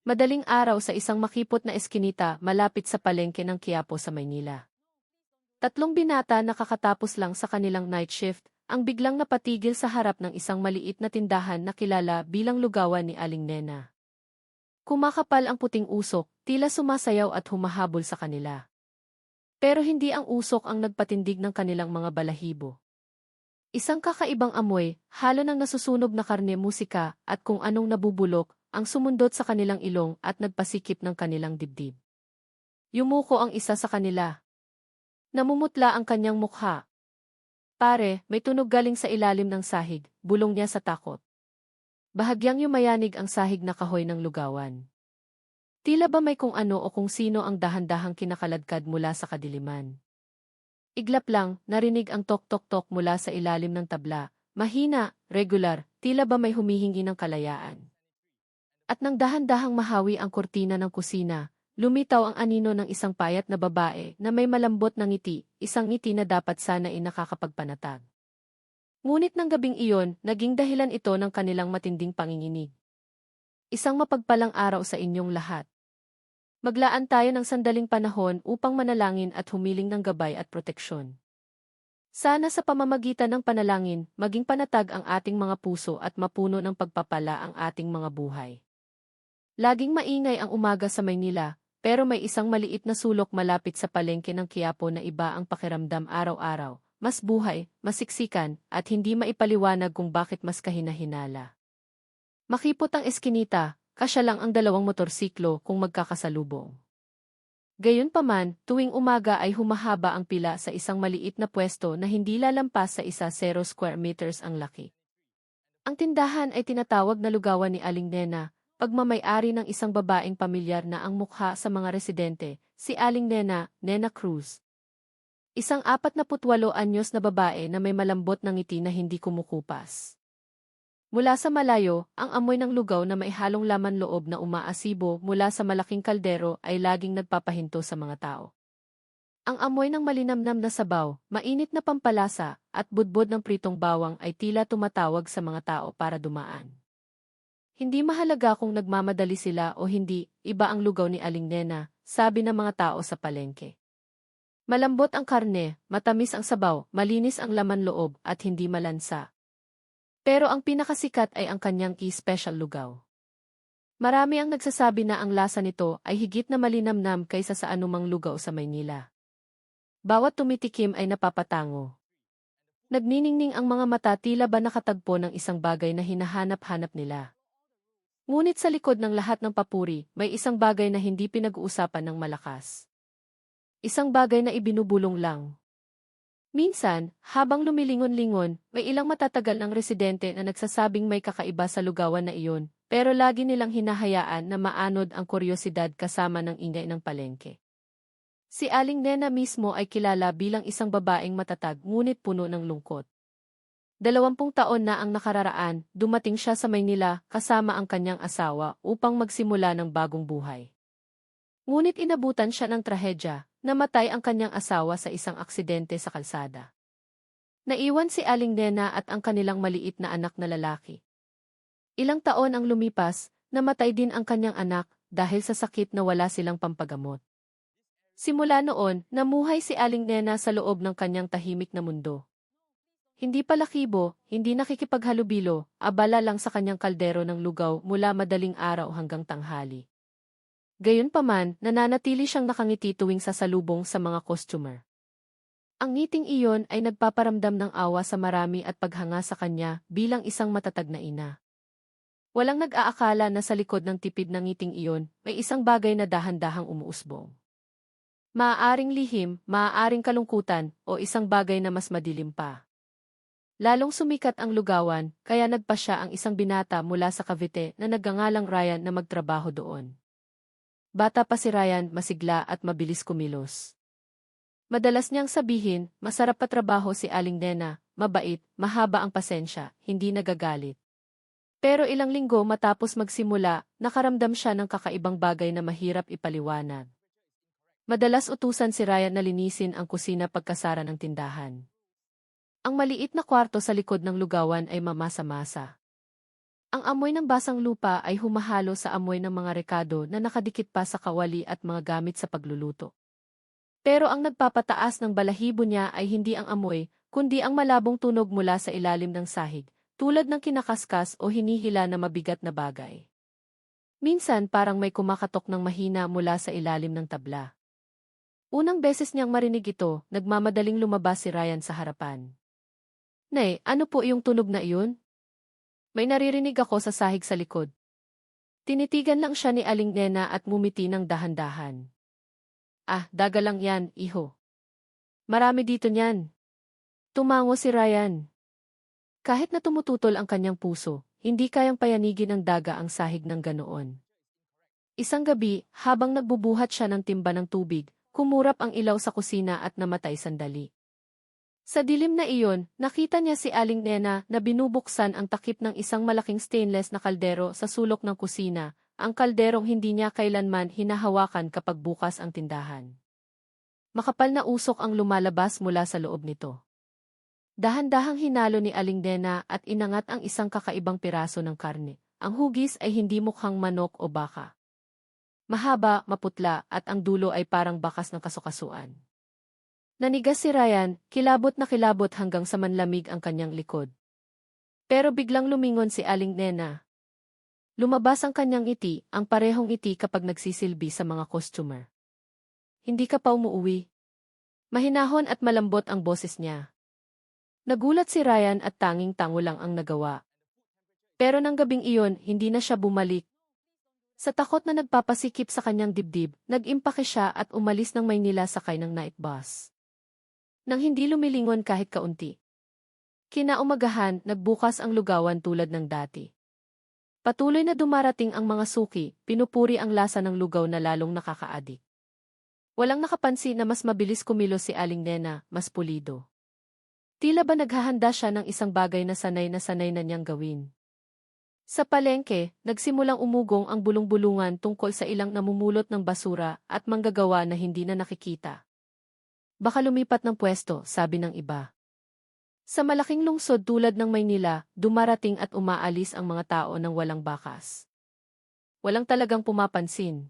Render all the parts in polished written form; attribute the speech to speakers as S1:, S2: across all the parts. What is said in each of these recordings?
S1: Madaling araw sa isang makipot na eskinita malapit sa palengke ng Quiapo sa Maynila. Tatlong binata na kakatapos lang sa kanilang night shift ang biglang napatigil sa harap ng isang maliit na tindahan na kilala bilang lugawan ni Aling Nena. Kumakapal ang puting usok, tila sumasayaw at humahabol sa kanila. Pero hindi ang usok ang nagpatindig ng kanilang mga balahibo. Isang kakaibang amoy, halo ng nasusunog na karne, musika, at kung anong nabubulok, ang sumundot sa kanilang ilong at nagpasikip ng kanilang dibdib. Yumuko ang isa sa kanila. Namumutla ang kanyang mukha. Pare, may tunog galing sa ilalim ng sahig, bulong niya sa takot. Bahagyang yumayanig ang sahig na kahoy ng lugawan. Tila ba may kung ano o kung sino ang dahan-dahang kinakaladkad mula sa kadiliman. Iglap lang, narinig ang tok-tok-tok mula sa ilalim ng tabla, mahina, regular, tila ba may humihingi ng kalayaan. At nang dahan-dahang mahawi ang kurtina ng kusina, lumitaw ang anino ng isang payat na babae na may malambot na ngiti, isang ngiti na dapat sana ay nakakapagpanatag. Ngunit ng gabing iyon, naging dahilan ito ng kanilang matinding panginginig. Isang mapagpalang araw sa inyong lahat. Maglaan tayo ng sandaling panahon upang manalangin at humiling ng gabay at proteksyon. Sana sa pamamagitan ng panalangin, maging panatag ang ating mga puso at mapuno ng pagpapala ang ating mga buhay. Laging maingay ang umaga sa Maynila, pero may isang maliit na sulok malapit sa palengke ng Quiapo na iba ang pakiramdam araw-araw, mas buhay, masiksikan, at hindi maipaliwanag kung bakit mas kahina-hinala. Makipot ang eskinita, kasya lang ang dalawang motorsiklo kung magkakasalubong. Gayunpaman, tuwing umaga ay humahaba ang pila sa isang maliit na pwesto na hindi lalampas sa 0 square meters ang laki. Ang tindahan ay tinatawag na lugawan ni Aling Nena, pagmamay-ari ng isang babaeng pamilyar na ang mukha sa mga residente, si Aling Nena, Nena Cruz. Isang 48 anyos na babae na may malambot na ngiti na hindi kumukupas. Mula sa malayo, ang amoy ng lugaw na may halong laman loob na umaasibo mula sa malaking kaldero ay laging nagpapahinto sa mga tao. Ang amoy ng malinamnam na sabaw, mainit na pampalasa, at budbod ng pritong bawang ay tila tumatawag sa mga tao para dumaan. Hindi mahalaga kung nagmamadali sila o hindi, iba ang lugaw ni Aling Nena, sabi ng mga tao sa palengke. Malambot ang karne, matamis ang sabaw, malinis ang laman loob, at hindi malansa. Pero ang pinakasikat ay ang kanyang special lugaw. Marami ang nagsasabi na ang lasa nito ay higit na malinamnam kaysa sa anumang lugaw sa Maynila. Bawat tumitikim ay napapatango. Nagniningning ang mga mata, tila ba nakatagpo ng isang bagay na hinahanap-hanap nila. Ngunit sa likod ng lahat ng papuri, may isang bagay na hindi pinag-uusapan ng malakas. Isang bagay na ibinubulong lang. Minsan, habang lumilingon-lingon, may ilang matatagal ng residente na nagsasabing may kakaiba sa lugawan na iyon, pero lagi nilang hinahayaan na maanod ang kuryosidad kasama ng ingay ng palengke. Si Aling Nena mismo ay kilala bilang isang babaeng matatag ngunit puno ng lungkot. 20 taon na ang nakararaan, dumating siya sa Maynila kasama ang kanyang asawa upang magsimula ng bagong buhay. Ngunit inabutan siya ng trahedya. Namatay ang kanyang asawa sa isang aksidente sa kalsada. Naiwan si Aling Nena at ang kanilang maliit na anak na lalaki. Ilang taon ang lumipas, namatay din ang kanyang anak dahil sa sakit na wala silang pampagamot. Simula noon, namuhay si Aling Nena sa loob ng kanyang tahimik na mundo. Hindi palakibo, hindi nakikipaghalubilo, abala lang sa kanyang kaldero ng lugaw mula madaling araw hanggang tanghali. Gayunpaman, nananatili siyang nakangiti tuwing sasalubong sa mga customer. Ang ngiting iyon ay nagpaparamdam ng awa sa marami at paghanga sa kanya bilang isang matatag na ina. Walang nag-aakala na sa likod ng tipid ng ngiting iyon, may isang bagay na dahan-dahang umuusbong. Maaaring lihim, maaaring kalungkutan, o isang bagay na mas madilim pa. Lalong sumikat ang lugawan, kaya nagpa siya ang isang binata mula sa Cavite na nagngangalang Ryan na magtrabaho doon. Bata pa si Ryan, masigla at mabilis kumilos. Madalas niyang sabihin, masarap patrabaho si Aling Nena, mabait, mahaba ang pasensya, hindi nagagalit. Pero ilang linggo matapos magsimula, nakaramdam siya ng kakaibang bagay na mahirap ipaliwanag. Madalas utusan si Ryan na linisin ang kusina pagkasara ng tindahan. Ang maliit na kwarto sa likod ng lugawan ay mamasa-masa. Ang amoy ng basang lupa ay humahalo sa amoy ng mga rekado na nakadikit pa sa kawali at mga gamit sa pagluluto. Pero ang nagpapataas ng balahibo niya ay hindi ang amoy, kundi ang malabong tunog mula sa ilalim ng sahig, tulad ng kinakaskas o hinihila na mabigat na bagay. Minsan parang may kumakatok ng mahina mula sa ilalim ng tabla. Unang beses niyang marinig ito, nagmamadaling lumabas si Ryan sa harapan. Nay, ano po yung tunog na iyon? May naririnig ako sa sahig sa likod. Tinitigan lang siya ni Aling Nena at ngumiti ng dahan-dahan. Ah, daga lang yan, iho. Marami dito niyan. Tumango si Ryan. Kahit na tumututol ang kanyang puso, hindi kayang payanigin ng daga ang sahig ng ganoon. Isang gabi, habang nagbubuhat siya ng timba ng tubig, kumurap ang ilaw sa kusina at namatay sandali. Sa dilim na iyon, nakita niya si Aling Nena na binubuksan ang takip ng isang malaking stainless na kaldero sa sulok ng kusina, ang kalderong hindi niya kailanman hinahawakan kapag bukas ang tindahan. Makapal na usok ang lumalabas mula sa loob nito. Dahan-dahang hinalo ni Aling Nena at inangat ang isang kakaibang piraso ng karne. Ang hugis ay hindi mukhang manok o baka. Mahaba, maputla at ang dulo ay parang bakas ng kasukasuan. Nanigas si Ryan, kilabot na kilabot hanggang sa manlamig ang kanyang likod. Pero biglang lumingon si Aling Nena. Lumabas ang kanyang ngiti, ang parehong ngiti kapag nagsisilbi sa mga customer. Hindi ka pa umuwi. Mahinahon at malambot ang boses niya. Nagulat si Ryan at tanging-tango lang ang nagawa. Pero nang gabing iyon, hindi na siya bumalik. Sa takot na nagpapasikip sa kanyang dibdib, nag-impake siya at umalis ng Maynila sakay ng night bus. Nang hindi lumilingon kahit kaunti. Kinaumagahan, nagbukas ang lugawan tulad ng dati. Patuloy na dumarating ang mga suki, pinupuri ang lasa ng lugaw na lalong nakakaadik. Walang nakapansin na mas mabilis kumilos si Aling Nena, mas pulido. Tila ba naghahanda siya ng isang bagay na sanay na niyang gawin. Sa palengke, nagsimulang umugong ang bulong-bulungan tungkol sa ilang namumulot ng basura at manggagawa na hindi na nakikita. Baka lumipat ng pwesto, sabi ng iba. Sa malaking lungsod tulad ng Maynila, dumarating at umaalis ang mga tao ng walang bakas. Walang talagang pumapansin.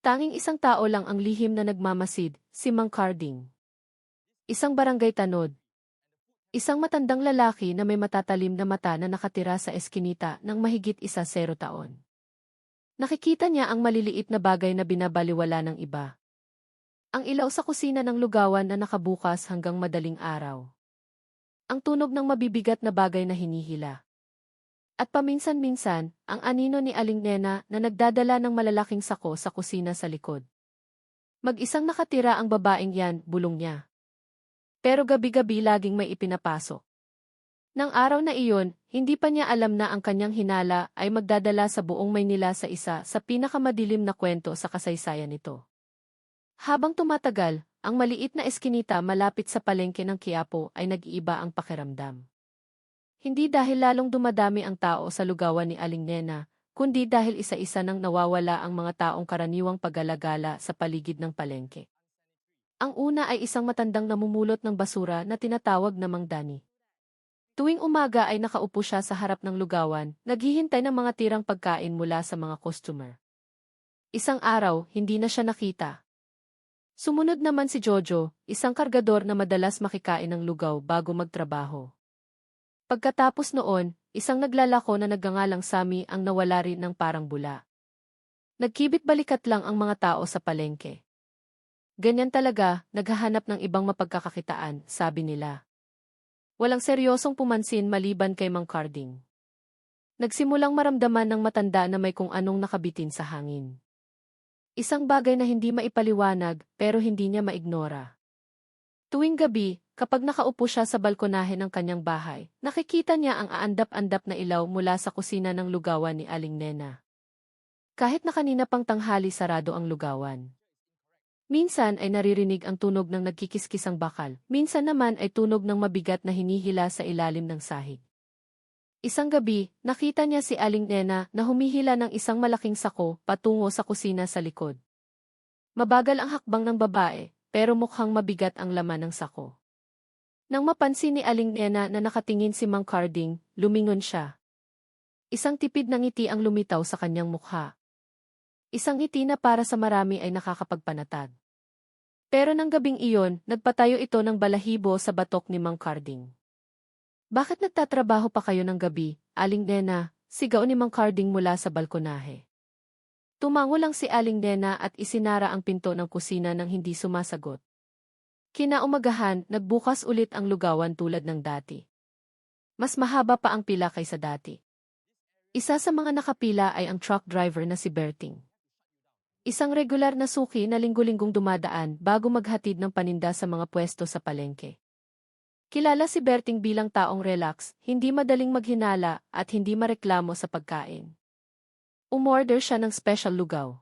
S1: Tanging isang tao lang ang lihim na nagmamasid, si Mang Carding. Isang barangay tanod. Isang matandang lalaki na may matatalim na mata na nakatira sa eskinita ng mahigit 10 taon. Nakikita niya ang maliliit na bagay na binabaliwala ng iba. Ang ilaw sa kusina ng lugawan na nakabukas hanggang madaling araw. Ang tunog ng mabibigat na bagay na hinihila. At paminsan-minsan, ang anino ni Aling Nena na nagdadala ng malalaking sako sa kusina sa likod. Mag-isang nakatira ang babaeng yan, bulong niya. Pero gabi-gabi laging may ipinapasok. Nang araw na iyon, hindi pa niya alam na ang kanyang hinala ay magdadala sa buong Maynila sa isa sa pinakamadilim na kwento sa kasaysayan nito. Habang tumatagal, ang maliit na eskinita malapit sa palengke ng Quiapo ay nag-iiba ang pakiramdam. Hindi dahil lalong dumadami ang tao sa lugawan ni Aling Nena, kundi dahil isa-isa nang nawawala ang mga taong karaniwang paggalagala sa paligid ng palengke. Ang una ay isang matandang namumulot ng basura na tinatawag na Mang Dani. Tuwing umaga ay nakaupo siya sa harap ng lugawan, naghihintay ng mga tirang pagkain mula sa mga customer. Isang araw, hindi na siya nakita. Sumunod naman si Jojo, isang kargador na madalas makikain ng lugaw bago magtrabaho. Pagkatapos noon, isang naglalako na nagngangalang Sammy ang nawala rin ng parang bula. Nagkibit-balikat lang ang mga tao sa palengke. Ganyan talaga, naghahanap ng ibang mapagkakakitaan, sabi nila. Walang seryosong pumansin maliban kay Mang Carding. Nagsimulang maramdaman ng matanda na may kung anong nakabitin sa hangin. Isang bagay na hindi maipaliwanag pero hindi niya maignora. Tuwing gabi, kapag nakaupo siya sa balkonahe ng kanyang bahay, nakikita niya ang aandap-andap na ilaw mula sa kusina ng lugawan ni Aling Nena. Kahit na kanina pang tanghali sarado ang lugawan. Minsan ay naririnig ang tunog ng nagkikiskisang bakal, minsan naman ay tunog ng mabigat na hinihila sa ilalim ng sahig. Isang gabi, nakita niya si Aling Nena na humihila ng isang malaking sako patungo sa kusina sa likod. Mabagal ang hakbang ng babae, pero mukhang mabigat ang laman ng sako. Nang mapansin ni Aling Nena na nakatingin si Mang Carding, lumingon siya. Isang tipid na ngiti ang lumitaw sa kanyang mukha. Isang ngiti na para sa marami ay nakakapagpanatag. Pero nang gabing iyon, nagpatayo ito ng balahibo sa batok ni Mang Carding. Bakit nagtatrabaho pa kayo ng gabi, Aling Nena? Sigaw ni Mang Carding mula sa balkonahe. Tumango lang si Aling Nena at isinara ang pinto ng kusina nang hindi sumasagot. Kinaumagahan, nagbukas ulit ang lugawan tulad ng dati. Mas mahaba pa ang pila kaysa dati. Isa sa mga nakapila ay ang truck driver na si Berting. Isang regular na suki na linggo-linggong dumadaan bago maghatid ng paninda sa mga pwesto sa palengke. Kilala si Berting bilang taong relax, hindi madaling maghinala at hindi mareklamo sa pagkain. Umorder siya ng special lugaw.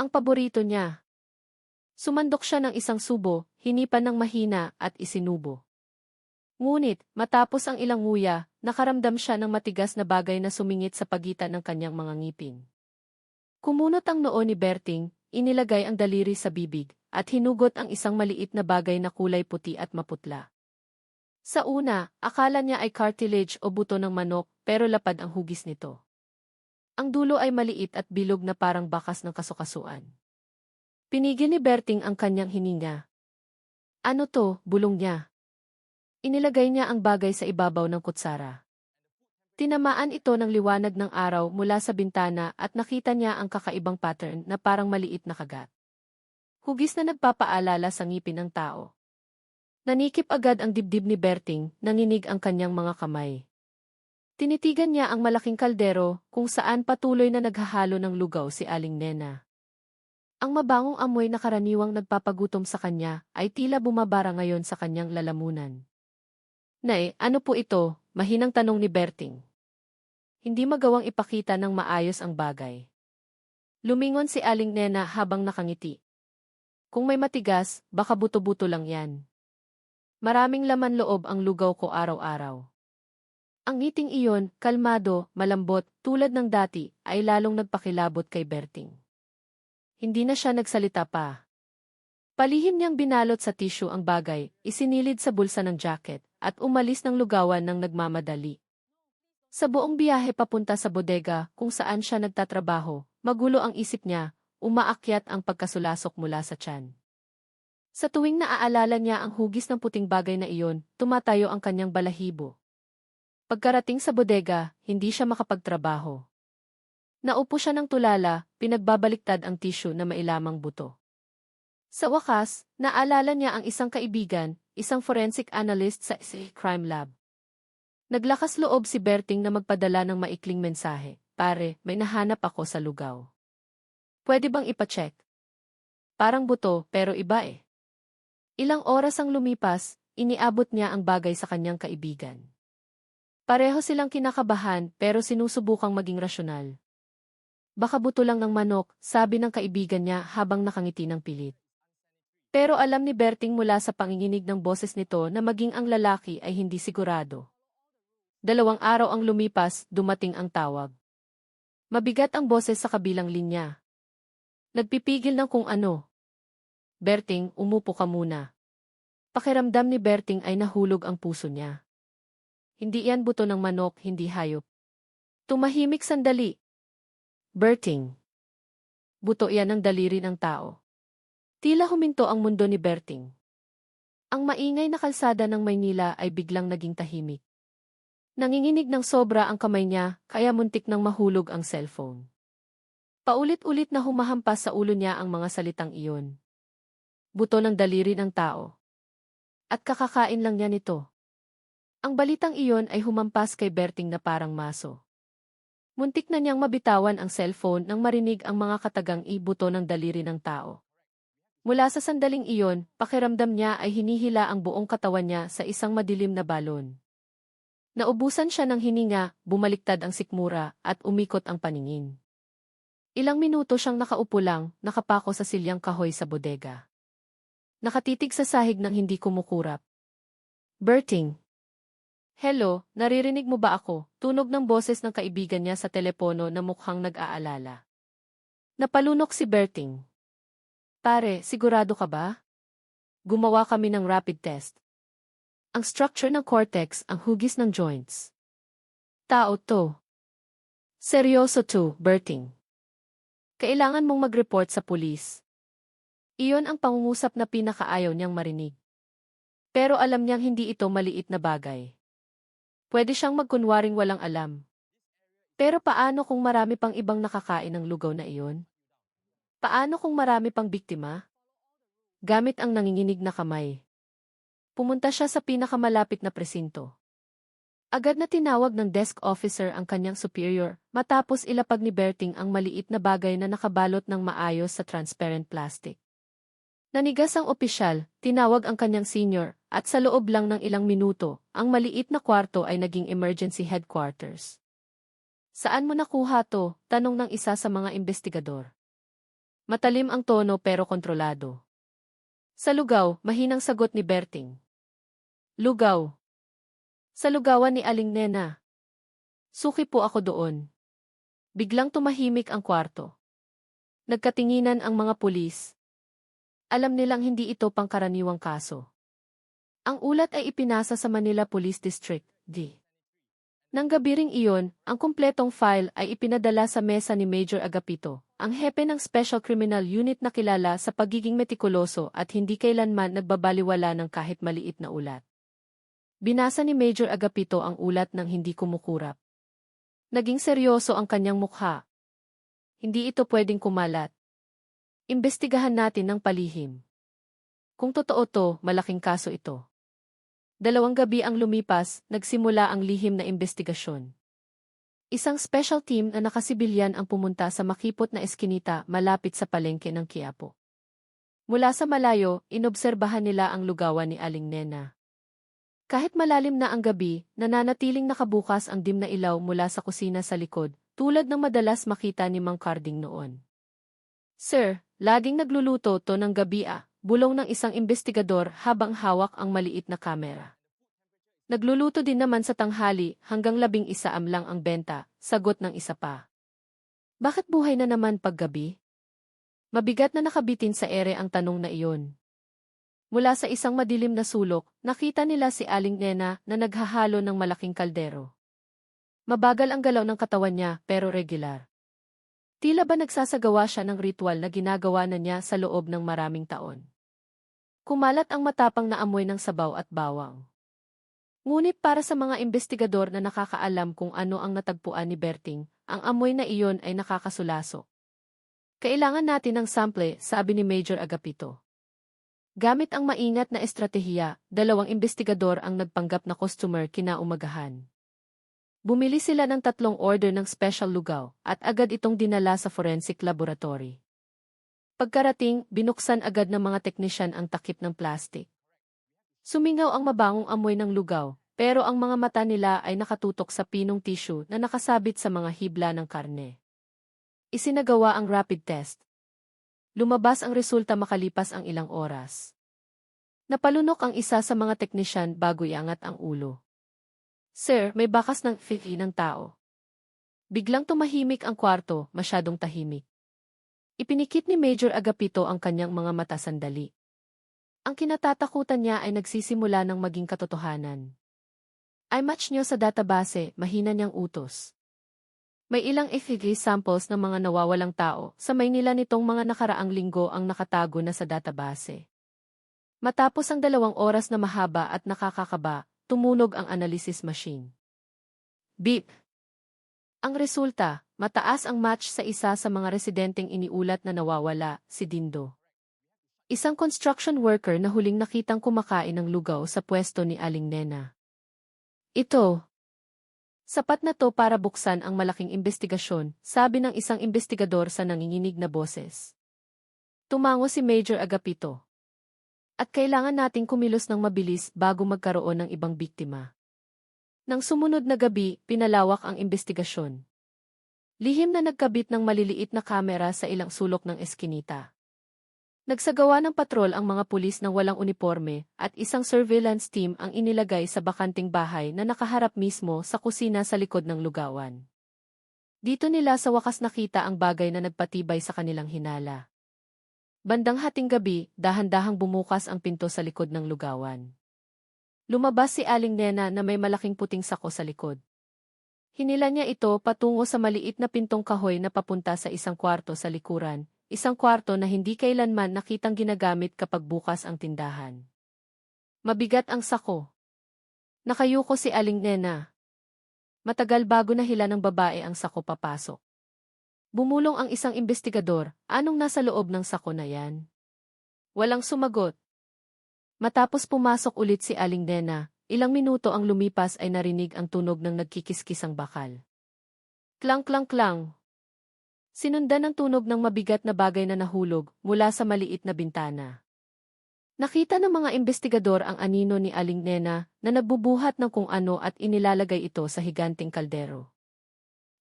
S1: Ang paborito niya. Sumandok siya ng isang subo, hinipan ng mahina at isinubo. Ngunit, matapos ang ilang nguya, nakaramdam siya ng matigas na bagay na sumingit sa pagitan ng kanyang mga ngipin. Kumunot ang noo ni Berting, inilagay ang daliri sa bibig, at hinugot ang isang maliit na bagay na kulay puti at maputla. Sa una, akala niya ay cartilage o buto ng manok, pero lapad ang hugis nito. Ang dulo ay maliit at bilog na parang bakas ng kasukasuan. Pinigil ni Berting ang kanyang hininga. Ano to? Bulong niya. Inilagay niya ang bagay sa ibabaw ng kutsara. Tinamaan ito ng liwanag ng araw mula sa bintana at nakita niya ang kakaibang pattern na parang maliit na kagat. Hugis na nagpapaalala sa ngipin ng tao. Nanikip agad ang dibdib ni Berting, nanginig ang kanyang mga kamay. Tinitigan niya ang malaking kaldero kung saan patuloy na naghahalo ng lugaw si Aling Nena. Ang mabangong amoy na karaniwang nagpapagutom sa kanya ay tila bumabara ngayon sa kanyang lalamunan. Nay, ano po ito? Mahinang tanong ni Berting. Hindi magawang ipakita ng maayos ang bagay. Lumingon si Aling Nena habang nakangiti. Kung may matigas, baka buto-buto lang yan. Maraming laman loob ang lugaw ko araw-araw. Ang ngiting iyon, kalmado, malambot, tulad ng dati, ay lalong nagpakilabot kay Berting. Hindi na siya nagsalita pa. Palihim niyang binalot sa tissue ang bagay, isinilid sa bulsa ng jacket, at umalis ng lugawan ng nagmamadali. Sa buong biyahe papunta sa bodega kung saan siya nagtatrabaho, magulo ang isip niya, umaakyat ang pagkasulasok mula sa tiyan. Sa tuwing naaalala niya ang hugis ng puting bagay na iyon, tumatayo ang kanyang balahibo. Pagkarating sa bodega, hindi siya makapagtrabaho. Naupo siya ng tulala, pinagbabaliktad ang tissue na mailamang buto. Sa wakas, naalala niya ang isang kaibigan, isang forensic analyst sa crime lab. Naglakas loob si Berting na magpadala ng maikling mensahe, "Pare, may nahanap ako sa lugaw. Pwede bang ipacheck? Parang buto, pero iba eh." Ilang oras ang lumipas, iniabot niya ang bagay sa kanyang kaibigan. Pareho silang kinakabahan pero sinusubukang maging rasyonal. Baka buto lang ng manok, sabi ng kaibigan niya habang nakangiti ng pilit. Pero alam ni Berting mula sa panginginig ng boses nito na maging ang lalaki ay hindi sigurado. 2 araw ang lumipas, dumating ang tawag. Mabigat ang boses sa kabilang linya. Nagpipigil ng kung ano. Berting, umupo ka muna. Pakiramdam ni Berting ay nahulog ang puso niya. Hindi yan buto ng manok, hindi hayop. Tumahimik sandali. Berting. Buto yan ng daliri ng tao. Tila huminto ang mundo ni Berting. Ang maingay na kalsada ng Maynila ay biglang naging tahimik. Nanginginig ng sobra ang kamay niya, kaya muntik nang mahulog ang cellphone. Paulit-ulit na humahampas sa ulo niya ang mga salitang iyon. Buto ng daliri ng tao. At kakakain lang niya nito. Ang balitang iyon ay humampas kay Berting na parang maso. Muntik na niyang mabitawan ang cellphone nang marinig ang mga katagang ibuto ng daliri ng tao. Mula sa sandaling iyon, pakiramdam niya ay hinihila ang buong katawan niya sa isang madilim na balon. Naubusan siya ng hininga, bumaliktad ang sikmura, at umikot ang paningin. Ilang minuto siyang nakaupo lang, nakapako sa silyang kahoy sa bodega. Nakatitig sa sahig ng hindi kumukurap. Berting. Hello, naririnig mo ba ako? Tunog ng boses ng kaibigan niya sa telepono na mukhang nag-aalala. Napalunok si Berting. Pare, sigurado ka ba? Gumawa kami ng rapid test. Ang structure ng cortex, ang hugis ng joints. Tao to. Seryoso to, Berting. Kailangan mong mag-report sa pulis. Iyon ang pangungusap na pinakaayaw niyang marinig. Pero alam niyang hindi ito maliit na bagay. Pwede siyang magkunwaring walang alam. Pero paano kung marami pang ibang nakakain ng lugaw na iyon? Paano kung marami pang biktima? Gamit ang nanginginig na kamay. Pumunta siya sa pinakamalapit na presinto. Agad na tinawag ng desk officer ang kanyang superior, matapos ilapag ni Berting ang maliit na bagay na nakabalot ng maayos sa transparent plastic. Nanigas ang opisyal, tinawag ang kanyang senior, at sa loob lang ng ilang minuto, ang maliit na kwarto ay naging emergency headquarters. Saan mo nakuha to? Tanong ng isa sa mga investigador. Matalim ang tono pero kontrolado. Sa lugaw, mahinang sagot ni Berting. Lugaw. Sa lugawan ni Aling Nena. Suki po ako doon. Biglang tumahimik ang kwarto. Nagkatinginan ang mga pulis. Alam nilang hindi ito pangkaraniwang kaso. Ang ulat ay ipinasa sa Manila Police District, D. Nang gabi ring iyon, ang kumpletong file ay ipinadala sa mesa ni Major Agapito, ang hepe ng Special Criminal Unit na kilala sa pagiging metikuloso at hindi kailanman nagbabaliwala ng kahit maliit na ulat. Binasa ni Major Agapito ang ulat ng hindi kumukurap. Naging seryoso ang kanyang mukha. Hindi ito pwedeng kumalat. Imbestigahan natin ng palihim. Kung totoo to, malaking kaso ito. 2 gabi ang lumipas, nagsimula ang lihim na imbestigasyon. Isang special team na nakasibilyan ang pumunta sa makipot na eskinita malapit sa palengke ng Quiapo. Mula sa malayo, inobserbahan nila ang lugawan ni Aling Nena. Kahit malalim na ang gabi, nananatiling nakabukas ang dim na ilaw mula sa kusina sa likod, tulad ng madalas makita ni Mang Carding noon. Sir, laging nagluluto to ng gabi bulong ng isang investigador habang hawak ang maliit na kamera. Nagluluto din naman sa tanghali hanggang 11 lang ang benta, sagot ng isa pa. Bakit buhay na naman paggabi? Mabigat na nakabitin sa ere ang tanong na iyon. Mula sa isang madilim na sulok, nakita nila si Aling Nena na naghahalo ng malaking kaldero. Mabagal ang galaw ng katawan niya pero regular. Tila ba nagsasagawa siya ng ritual na ginagawa na niya sa loob ng maraming taon. Kumalat ang matapang na amoy ng sabaw at bawang. Ngunit para sa mga investigador na nakakaalam kung ano ang natagpuan ni Berting, ang amoy na iyon ay nakakasulasok. Kailangan natin ng sample, sabi ni Major Agapito. Gamit ang maingat na estratehiya, 2 investigador ang nagpanggap na customer kinaumagahan. Bumili sila ng 3 order ng special lugaw at agad itong dinala sa forensic laboratory. Pagkarating, binuksan agad ng mga teknisyan ang takip ng plastic. Sumingaw ang mabangong amoy ng lugaw, pero ang mga mata nila ay nakatutok sa pinong tissue na nakasabit sa mga hibla ng karne. Isinagawa ang rapid test. Lumabas ang resulta makalipas ang ilang oras. Napalunok ang isa sa mga teknisyan bago iangat ang ulo. Sir, may bakas ng fifi ng tao. Biglang tumahimik ang kwarto, masyadong tahimik. Ipinikit ni Major Agapito ang kanyang mga mata sandali. Ang kinatatakutan niya ay nagsisimula ng maging katotohanan. Ay match niyo sa database, mahina niyang utos. May ilang effigy samples ng mga nawawalang tao sa Maynila nitong mga nakaraang linggo ang nakatago na sa database. Matapos ang 2 oras na mahaba at nakakakaba, tumunog ang analysis machine. Beep! Ang resulta, mataas ang match sa isa sa mga residenteng iniulat na nawawala, si Dindo. Isang construction worker na huling nakitang kumakain ng lugaw sa pwesto ni Aling Nena. Ito. Sapat na to para buksan ang malaking investigasyon, sabi ng isang investigador sa nanginginig na boses. Tumango si Major Agapito. At kailangan nating kumilos ng mabilis bago magkaroon ng ibang biktima. Nang sumunod na gabi, pinalawak ang investigasyon. Lihim na nagkabit ng maliliit na kamera sa ilang sulok ng eskinita. Nagsagawa ng patrol ang mga pulis ng walang uniforme at isang surveillance team ang inilagay sa bakanting bahay na nakaharap mismo sa kusina sa likod ng lugawan. Dito nila sa wakas nakita ang bagay na nagpatibay sa kanilang hinala. Bandang hating gabi, dahan-dahang bumukas ang pinto sa likod ng lugawan. Lumabas si Aling Nena na may malaking puting sako sa likod. Hinila niya ito patungo sa maliit na pintong kahoy na papunta sa isang kwarto sa likuran, isang kwarto na hindi kailanman nakitang ginagamit kapag bukas ang tindahan. Mabigat ang sako. Nakayuko si Aling Nena. Matagal bago nahila ng babae ang sako papasok. Bumulong ang isang investigador, anong nasa loob ng sako na yan? Walang sumagot. Matapos pumasok ulit si Aling Nena, ilang minuto ang lumipas ay narinig ang tunog ng nagkikiskisang bakal. Klang klang klang. Sinundan ng tunog ng mabigat na bagay na nahulog mula sa maliit na bintana. Nakita ng mga investigador ang anino ni Aling Nena na nagbubuhat ng kung ano at inilalagay ito sa higanting kaldero.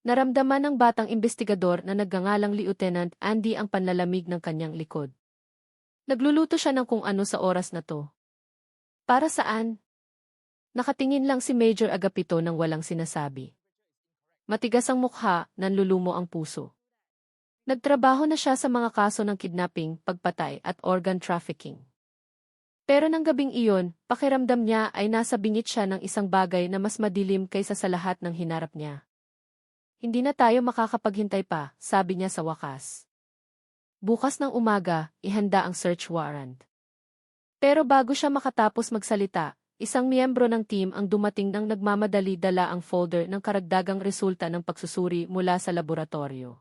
S1: Naramdaman ng batang investigador na nagngangalang Lieutenant Andy ang panlalamig ng kanyang likod. Nagluluto siya ng kung ano sa oras na to. Para saan? Nakatingin lang si Major Agapito nang walang sinasabi. Matigas ang mukha, nanlulumo ang puso. Nagtrabaho na siya sa mga kaso ng kidnapping, pagpatay at organ trafficking. Pero nang gabing iyon, pakiramdam niya ay nasa bingit siya ng isang bagay na mas madilim kaysa sa lahat ng hinarap niya. Hindi na tayo makakapaghintay pa, sabi niya sa wakas. Bukas ng umaga, ihanda ang search warrant. Pero bago siya makatapos magsalita, isang miyembro ng team ang dumating nang nagmamadali dala ang folder ng karagdagang resulta ng pagsusuri mula sa laboratorio.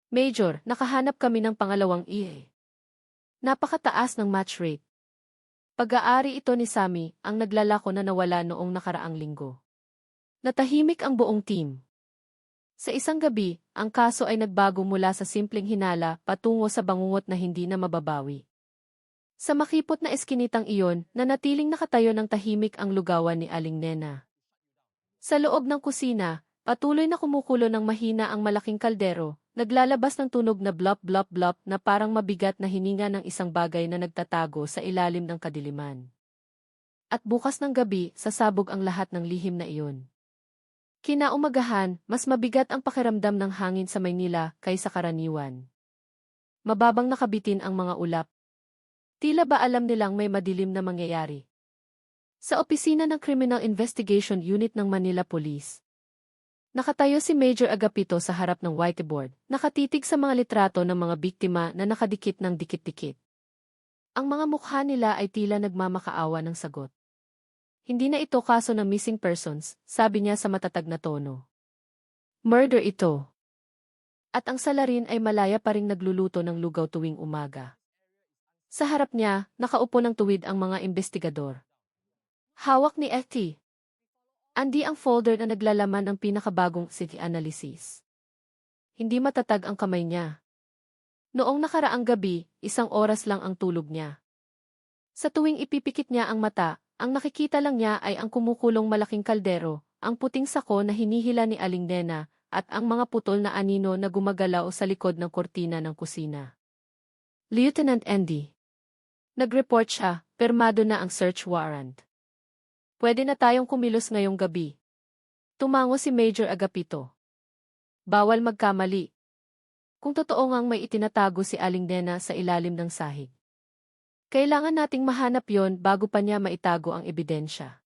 S1: Major, nakahanap kami ng pangalawang EA. Napakataas ng match rate. Pag-aari ito ni Sammy, ang naglalako na nawala noong nakaraang linggo. Natahimik ang buong team. Sa isang gabi, ang kaso ay nagbago mula sa simpleng hinala patungo sa bangungot na hindi na mababawi. Sa makipot na eskinitang iyon, nanatiling nakatayo ng tahimik ang lugawan ni Aling Nena. Sa loob ng kusina, patuloy na kumukulo ng mahina ang malaking kaldero, naglalabas ng tunog na blop blop blop na parang mabigat na hininga ng isang bagay na nagtatago sa ilalim ng kadiliman. At bukas ng gabi, sasabog ang lahat ng lihim na iyon. Kinaumagahan, mas mabigat ang pakiramdam ng hangin sa Maynila kaysa karaniwan. Mababang nakabitin ang mga ulap. Tila ba alam nilang may madilim na mangyayari? Sa opisina ng Criminal Investigation Unit ng Manila Police, nakatayo si Major Agapito sa harap ng whiteboard, nakatitig sa mga litrato ng mga biktima na nakadikit ng dikit-dikit. Ang mga mukha nila ay tila nagmamakaawa ng sagot. Hindi na ito kaso ng missing persons, sabi niya sa matatag na tono. Murder ito. At ang salarin ay malaya pa ring nagluluto ng lugaw tuwing umaga. Sa harap niya, nakaupo ng tuwid ang mga investigador. Hawak ni FT. Andy ang folder na naglalaman ng pinakabagong city analysis. Hindi matatag ang kamay niya. Noong nakaraang gabi, 1 oras lang ang tulog niya. Sa tuwing ipipikit niya ang mata, ang nakikita lang niya ay ang kumukulong malaking kaldero, ang puting sako na hinihila ni Aling Nena, at ang mga putol na anino na gumagalaw sa likod ng kortina ng kusina. Lieutenant Andy. Nag-report siya, pirmado na ang search warrant. Pwede na tayong kumilos ngayong gabi. Tumango si Major Agapito. Bawal magkamali. Kung totoo ngang may itinatago si Aling Nena sa ilalim ng sahig. Kailangan nating mahanap yon bago pa niya maitago ang ebidensya.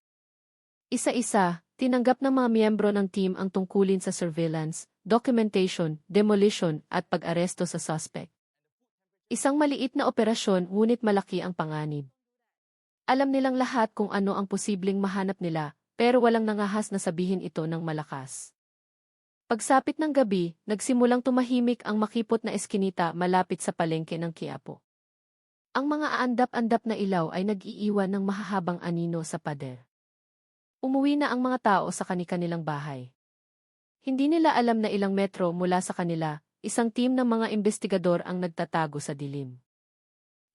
S1: Isa-isa, tinanggap ng mga miyembro ng team ang tungkulin sa surveillance, documentation, demolition at pag-aresto sa suspect. Isang maliit na operasyon ngunit malaki ang panganib. Alam nilang lahat kung ano ang posibleng mahanap nila, pero walang nangahas na sabihin ito ng malakas. Pagsapit ng gabi, nagsimulang tumahimik ang makipot na eskinita malapit sa palengke ng Quiapo. Ang mga aandap-andap na ilaw ay nag-iiwan ng mahahabang anino sa pader. Umuwi na ang mga tao sa kani-kanilang bahay. Hindi nila alam na ilang metro mula sa kanila, isang team ng mga investigador ang nagtatago sa dilim.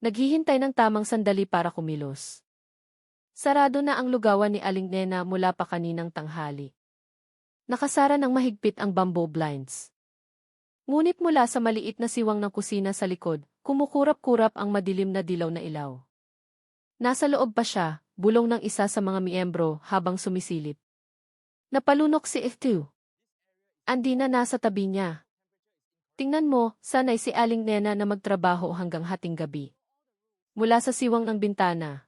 S1: Naghihintay ng tamang sandali para kumilos. Sarado na ang lugawan ni Aling Nena mula pa kaninang tanghali. Nakasara ng mahigpit ang bamboo blinds. Ngunit mula sa maliit na siwang ng kusina sa likod, kumukurap-kurap ang madilim na dilaw na ilaw. Nasa loob pa siya, bulong ng isa sa mga miyembro habang sumisilip. Napalunok si F2. Andi na nasa tabi niya. Tingnan mo, sanay si Aling Nena na magtrabaho hanggang hating gabi. Mula sa siwang ng bintana.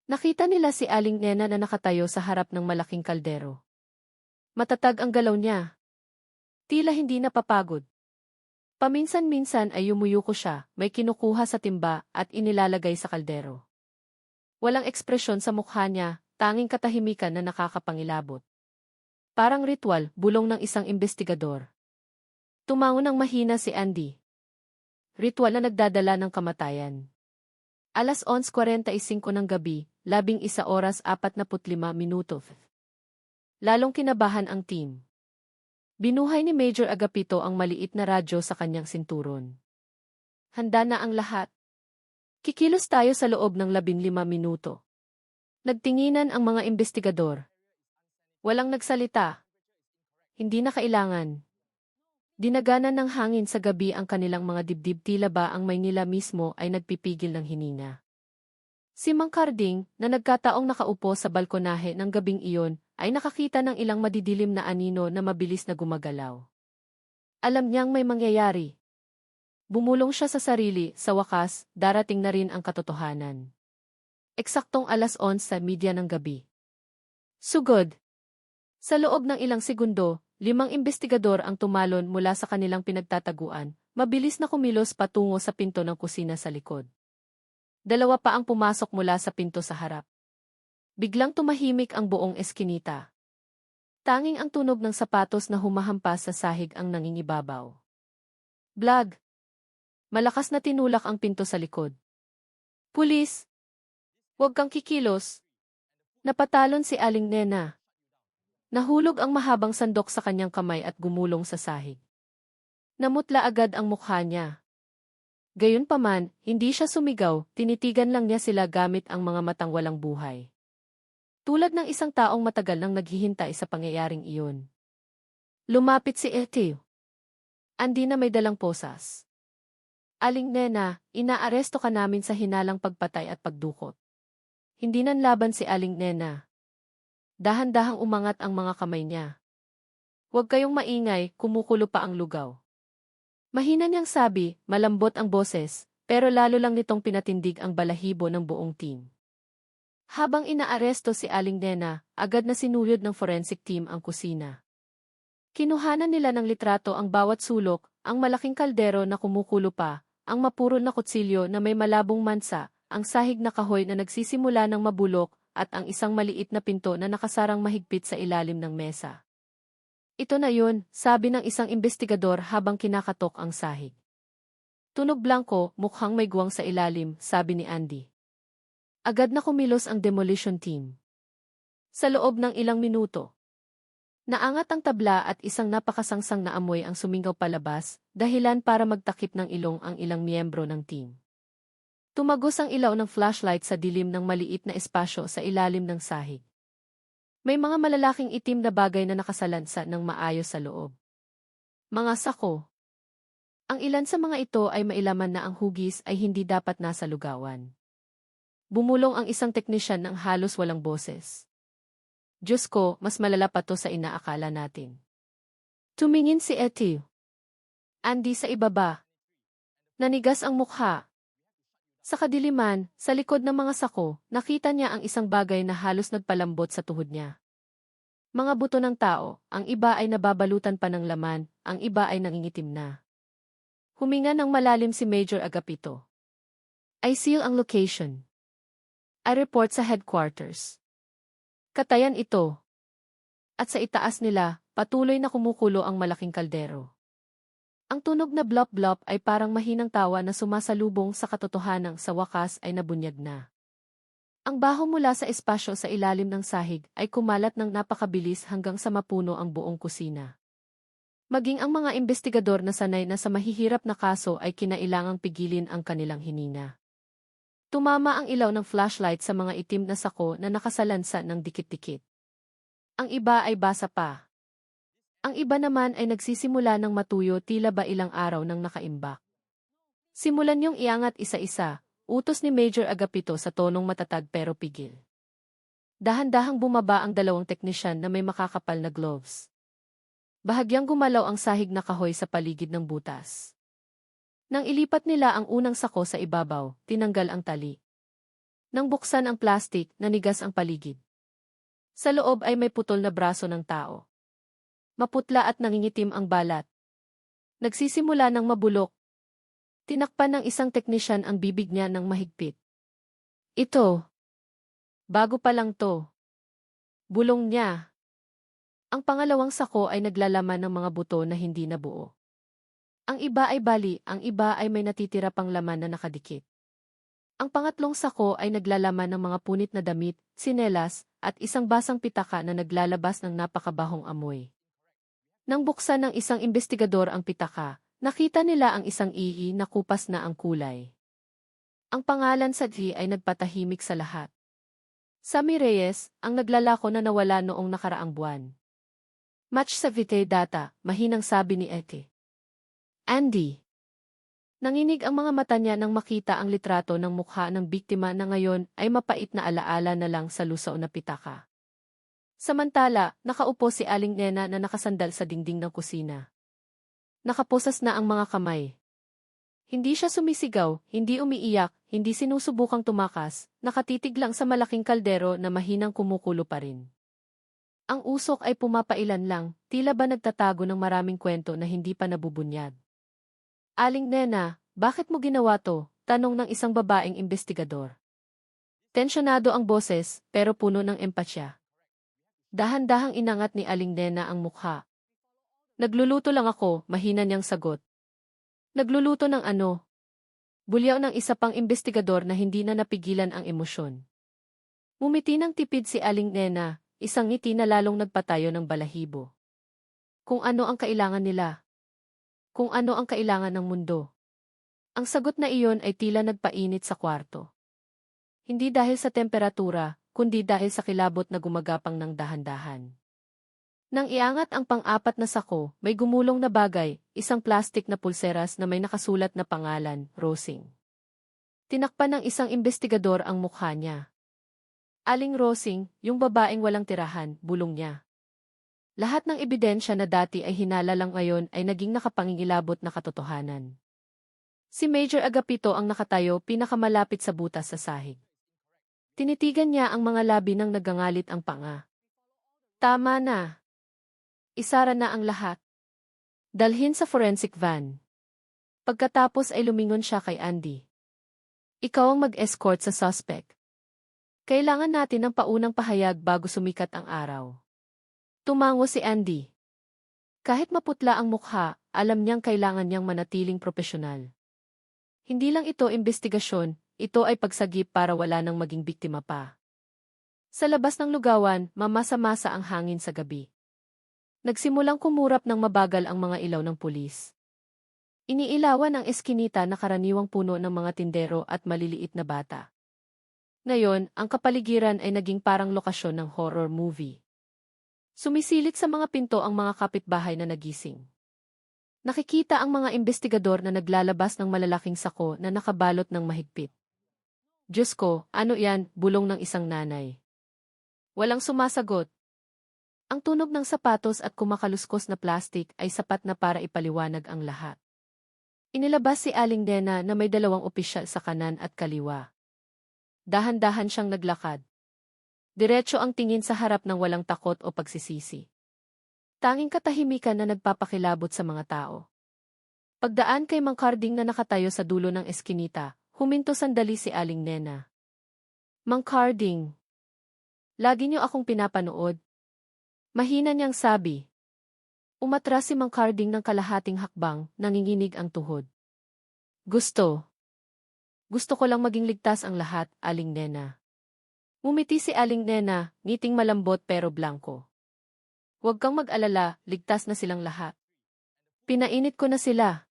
S1: Nakita nila si Aling Nena na nakatayo sa harap ng malaking kaldero. Matatag ang galaw niya. Tila hindi napapagod. Paminsan-minsan ay yumuyuko siya, may kinukuha sa timba at inilalagay sa kaldero. Walang ekspresyon sa mukha niya, tanging katahimikan na nakakapangilabot. Parang ritual, bulong ng isang investigador. Tumango ng mahina si Andy. Ritual na nagdadala ng kamatayan. Alas 11:45 ng gabi, 11:45. Lalong kinabahan ang team. Binuhay ni Major Agapito ang maliit na radyo sa kanyang sinturon. Handa na ang lahat. Kikilos tayo sa loob ng 15 minuto. Nagtinginan ang mga investigador. Walang nagsalita. Hindi na kailangan. Dinaganan ng hangin sa gabi ang kanilang mga dibdib, tila ba ang Maynila mismo ay nagpipigil ng hininga. Si Mang Carding, na nagkataong nakaupo sa balkonahe ng gabing iyon, ay nakakita ng ilang madidilim na anino na mabilis na gumagalaw. Alam niyang may mangyayari. Bumulong siya sa sarili, sa wakas, darating na rin ang katotohanan. Eksaktong alas 11:30 ng gabi. Sugod! Sa loob ng ilang segundo, 5 investigador ang tumalon mula sa kanilang pinagtataguan, mabilis na kumilos patungo sa pinto ng kusina sa likod. 2 pa ang pumasok mula sa pinto sa harap. Biglang tumahimik ang buong eskinita. Tanging ang tunog ng sapatos na humahampas sa sahig ang nangingibabaw. Blag! Malakas na tinulak ang pinto sa likod. Pulis! Huwag kang kikilos! Napatalon si Aling Nena. Nahulog ang mahabang sandok sa kanyang kamay at gumulong sa sahig. Namutla agad ang mukha niya. Gayunpaman, hindi siya sumigaw, tinitigan lang niya sila gamit ang mga matang walang buhay. Tulad ng isang taong matagal nang naghihintay sa pangyayaring iyon. Lumapit si Eteo. Andi na may dalang posas. Aling Nena, inaaresto ka namin sa hinalang pagpatay at pagdukot. Hindi nanlaban si Aling Nena. Dahan-dahang umangat ang mga kamay niya. Huwag kayong maingay, kumukulo pa ang lugaw. Mahina niyang sabi, malambot ang boses, pero lalo lang nitong pinatindig ang balahibo ng buong team. Habang inaaresto si Aling Nena, agad na sinuyod ng forensic team ang kusina. Kinuhanan nila ng litrato ang bawat sulok, ang malaking kaldero na kumukulo pa, ang mapurol na kutsilyo na may malabong mansa, ang sahig na kahoy na nagsisimula ng mabulok, at ang isang maliit na pinto na nakasarang mahigpit sa ilalim ng mesa. Ito na yun, sabi ng isang investigador habang kinakatok ang sahig. Tunog blanko, mukhang may guwang sa ilalim, sabi ni Andy. Agad na kumilos ang demolition team. Sa loob ng ilang minuto, naangat ang tabla at isang napakasangsang na amoy ang sumingaw palabas, dahilan para magtakip ng ilong ang ilang miyembro ng team. Tumagos ang ilaw ng flashlight sa dilim ng maliit na espasyo sa ilalim ng sahig. May mga malalaking itim na bagay na nakasalansa ng maayos sa loob. Mga sako. Ang ilan sa mga ito ay mailaman na ang hugis ay hindi dapat nasa lugawan. Bumulong ang isang teknisyan ng halos walang boses. Diyos ko, mas malala pa to sa inaakala natin. Tumingin si Eteo. Andy sa ibaba. Nanigas ang mukha. Sa kadiliman, sa likod ng mga sako, nakita niya ang isang bagay na halos nagpalambot sa tuhod niya. Mga buto ng tao, ang iba ay nababalutan pa ng laman, ang iba ay nangingitim na. Huminga ng malalim si Major Agapito. I seal ang location. I report sa headquarters. Katayan ito. At sa itaas nila, patuloy na kumukulo ang malaking kaldero. Ang tunog na blop-blop ay parang mahinang tawa na sumasalubong sa katotohanang sa wakas ay nabunyag na. Ang baho mula sa espasyo sa ilalim ng sahig ay kumalat ng napakabilis hanggang sa mapuno ang buong kusina. Maging ang mga investigador na sanay na sa mahihirap na kaso ay kinailangang pigilin ang kanilang hininga. Tumama ang ilaw ng flashlight sa mga itim na sako na nakasalansa ng dikit-dikit. Ang iba ay basa pa. Ang iba naman ay nagsisimula ng matuyo, tila ba ilang araw nang nakaimbak. Simulan niyong iangat isa-isa, utos ni Major Agapito sa tonong matatag pero pigil. Dahan-dahang bumaba ang 2 teknisyan na may makakapal na gloves. Bahagyang gumalaw ang sahig na kahoy sa paligid ng butas. Nang ilipat nila ang unang sako sa ibabaw, tinanggal ang tali. Nang buksan ang plastik, nanigas ang paligid. Sa loob ay may putol na braso ng tao. Maputla at nangingitim ang balat. Nagsisimula ng mabulok. Tinakpan ng isang teknisyan ang bibig niya ng mahigpit. Ito. Bago pa lang to. Bulong niya. Ang pangalawang sako ay naglalaman ng mga buto na hindi nabuo. Ang iba ay bali, ang iba ay may natitira pang laman na nakadikit. Ang pangatlong sako ay naglalaman ng mga punit na damit, sinelas, at isang basang pitaka na naglalabas ng napakabahong amoy. Nang buksan ng isang investigador ang pitaka, nakita nila ang isang ihi na kupas na ang kulay. Ang pangalan sa di ay nagpatahimik sa lahat. Sammy Reyes, ang naglalako na nawala noong nakaraang buwan. Match sa Vite Data, mahinang sabi ni Ete. Andy. Nanginig ang mga mata niya nang makita ang litrato ng mukha ng biktima na ngayon ay mapait na alaala na lang sa lusaw na pitaka. Samantala, nakaupo si Aling Nena na nakasandal sa dingding ng kusina. Nakaposas na ang mga kamay. Hindi siya sumisigaw, hindi umiiyak, hindi sinusubukang tumakas, nakatitig lang sa malaking kaldero na mahinang kumukulo pa rin. Ang usok ay pumapailan lang, tila ba nagtatago ng maraming kwento na hindi pa nabubunyag. Aling Nena, bakit mo ginawa to? Tanong ng isang babaeng investigador. Tensyonado ang boses, pero puno ng empatya. Dahan-dahang inangat ni Aling Nena ang mukha. Nagluluto lang ako, mahina niyang sagot. Nagluluto ng ano? Bulyaw ng isa pang investigador na hindi na napigilan ang emosyon. Mumiti ng tipid si Aling Nena, isang ngiti na lalong nagpatayo ng balahibo. Kung ano ang kailangan nila. Kung ano ang kailangan ng mundo. Ang sagot na iyon ay tila nagpainit sa kwarto. Hindi dahil sa temperatura, kundi dahil sa kilabot na gumagapang ng dahan-dahan. Nang iangat ang pang-apat na sako, may gumulong na bagay, isang plastik na pulseras na may nakasulat na pangalan, Rosing. Tinakpan ng isang investigador ang mukha niya. Aling Rosing, yung babaeng walang tirahan, bulong niya. Lahat ng ebidensya na dati ay hinala lang ngayon ay naging nakapangingilabot na katotohanan. Si Major Agapito ang nakatayo pinakamalapit sa butas sa sahig. Tinitigan niya ang mga labi ng nagangalit ang panga. Tama na. Isara na ang lahat. Dalhin sa forensic van. Pagkatapos ay lumingon siya kay Andy. Ikaw ang mag-escort sa suspect. Kailangan natin ng paunang pahayag bago sumikat ang araw. Tumango si Andy. Kahit maputla ang mukha, alam niyang kailangan niyang manatiling propesyonal. Hindi lang ito investigasyon, ito ay pagsagip para wala nang maging biktima pa. Sa labas ng lugawan, mamasa-masa ang hangin sa gabi. Nagsimulang kumurap ng mabagal ang mga ilaw ng pulis. Iniilawan ang eskinita na karaniwang puno ng mga tindero at maliliit na bata. Ngayon, ang kapaligiran ay naging parang lokasyon ng horror movie. Sumisilip sa mga pinto ang mga kapitbahay na nagising. Nakikita ang mga investigador na naglalabas ng malalaking sako na nakabalot ng mahigpit. Diyos ko, ano yan? Bulong ng isang nanay. Walang sumasagot. Ang tunog ng sapatos at kumakaluskos na plastik ay sapat na para ipaliwanag ang lahat. Inilabas si Aling Nena na may dalawang opisyal sa kanan at kaliwa. Dahan-dahan siyang naglakad. Diretso ang tingin sa harap ng walang takot o pagsisisi. Tanging katahimikan na nagpapakilabot sa mga tao. Pagdaan kay Mang Carding na nakatayo sa dulo ng eskinita, huminto sandali si Aling Nena. Mang Carding. Lagi niyo akong pinapanood. Mahina niyang sabi. Umatras si Mang Carding ng kalahating hakbang, nanginginig ang tuhod. Gusto ko lang maging ligtas ang lahat, Aling Nena. Ngumiti si Aling Nena, ngiting malambot pero blanko. Huwag kang mag-alala, ligtas na silang lahat. Pinainit ko na sila.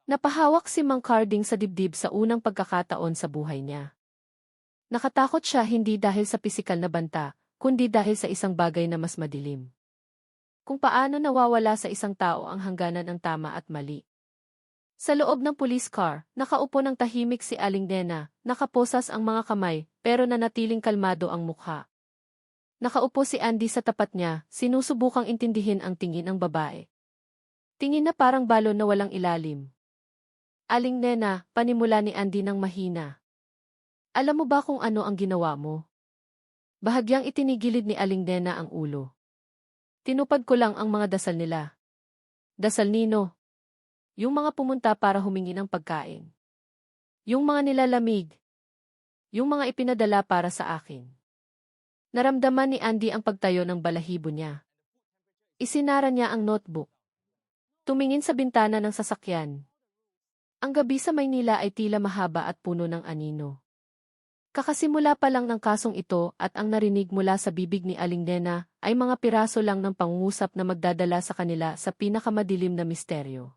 S1: Napahawak si Mang Carding sa dibdib sa unang pagkakataon sa buhay niya. Nakatakot siya hindi dahil sa pisikal na banta, kundi dahil sa isang bagay na mas madilim. Kung paano nawawala sa isang tao ang hangganan ng tama at mali. Sa loob ng police car, nakaupo ng tahimik si Aling Nena, nakaposas ang mga kamay, pero nanatiling kalmado ang mukha. Nakaupo si Andy sa tapat niya, sinusubukang intindihin ang tingin ng babae. Tingin na parang balon na walang ilalim. Aling Nena, panimula ni Andy ng mahina. Alam mo ba kung ano ang ginawa mo? Bahagyang itinigilid ni Aling Nena ang ulo. Tinupad ko lang ang mga dasal nila. Dasal nino. Yung mga pumunta para humingi ng pagkain. Yung mga nilalamig. Yung mga ipinadala para sa akin. Naramdaman ni Andy ang pagtayo ng balahibo niya. Isinara niya ang notebook. Tumingin sa bintana ng sasakyan. Ang gabi sa Maynila ay tila mahaba at puno ng anino. Kakasimula pa lang ng kasong ito at ang narinig mula sa bibig ni Aling Nena ay mga piraso lang ng pangungusap na magdadala sa kanila sa pinakamadilim na misteryo.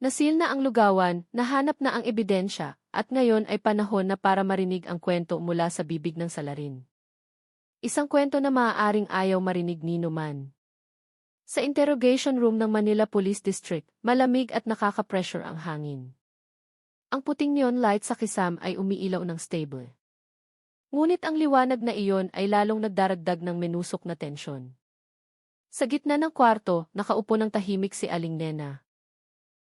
S1: Nasil na ang lugawan, nahanap na ang ebidensya, at ngayon ay panahon na para marinig ang kwento mula sa bibig ng salarin. Isang kwento na maaaring ayaw marinig nino man. Sa interrogation room ng Manila Police District, malamig at nakaka-pressure ang hangin. Ang puting neon light sa kisam ay umiilaw ng stable. Ngunit ang liwanag na iyon ay lalong nagdaragdag ng menusok na tensyon. Sa gitna ng kwarto, nakaupo ng tahimik si Aling Nena.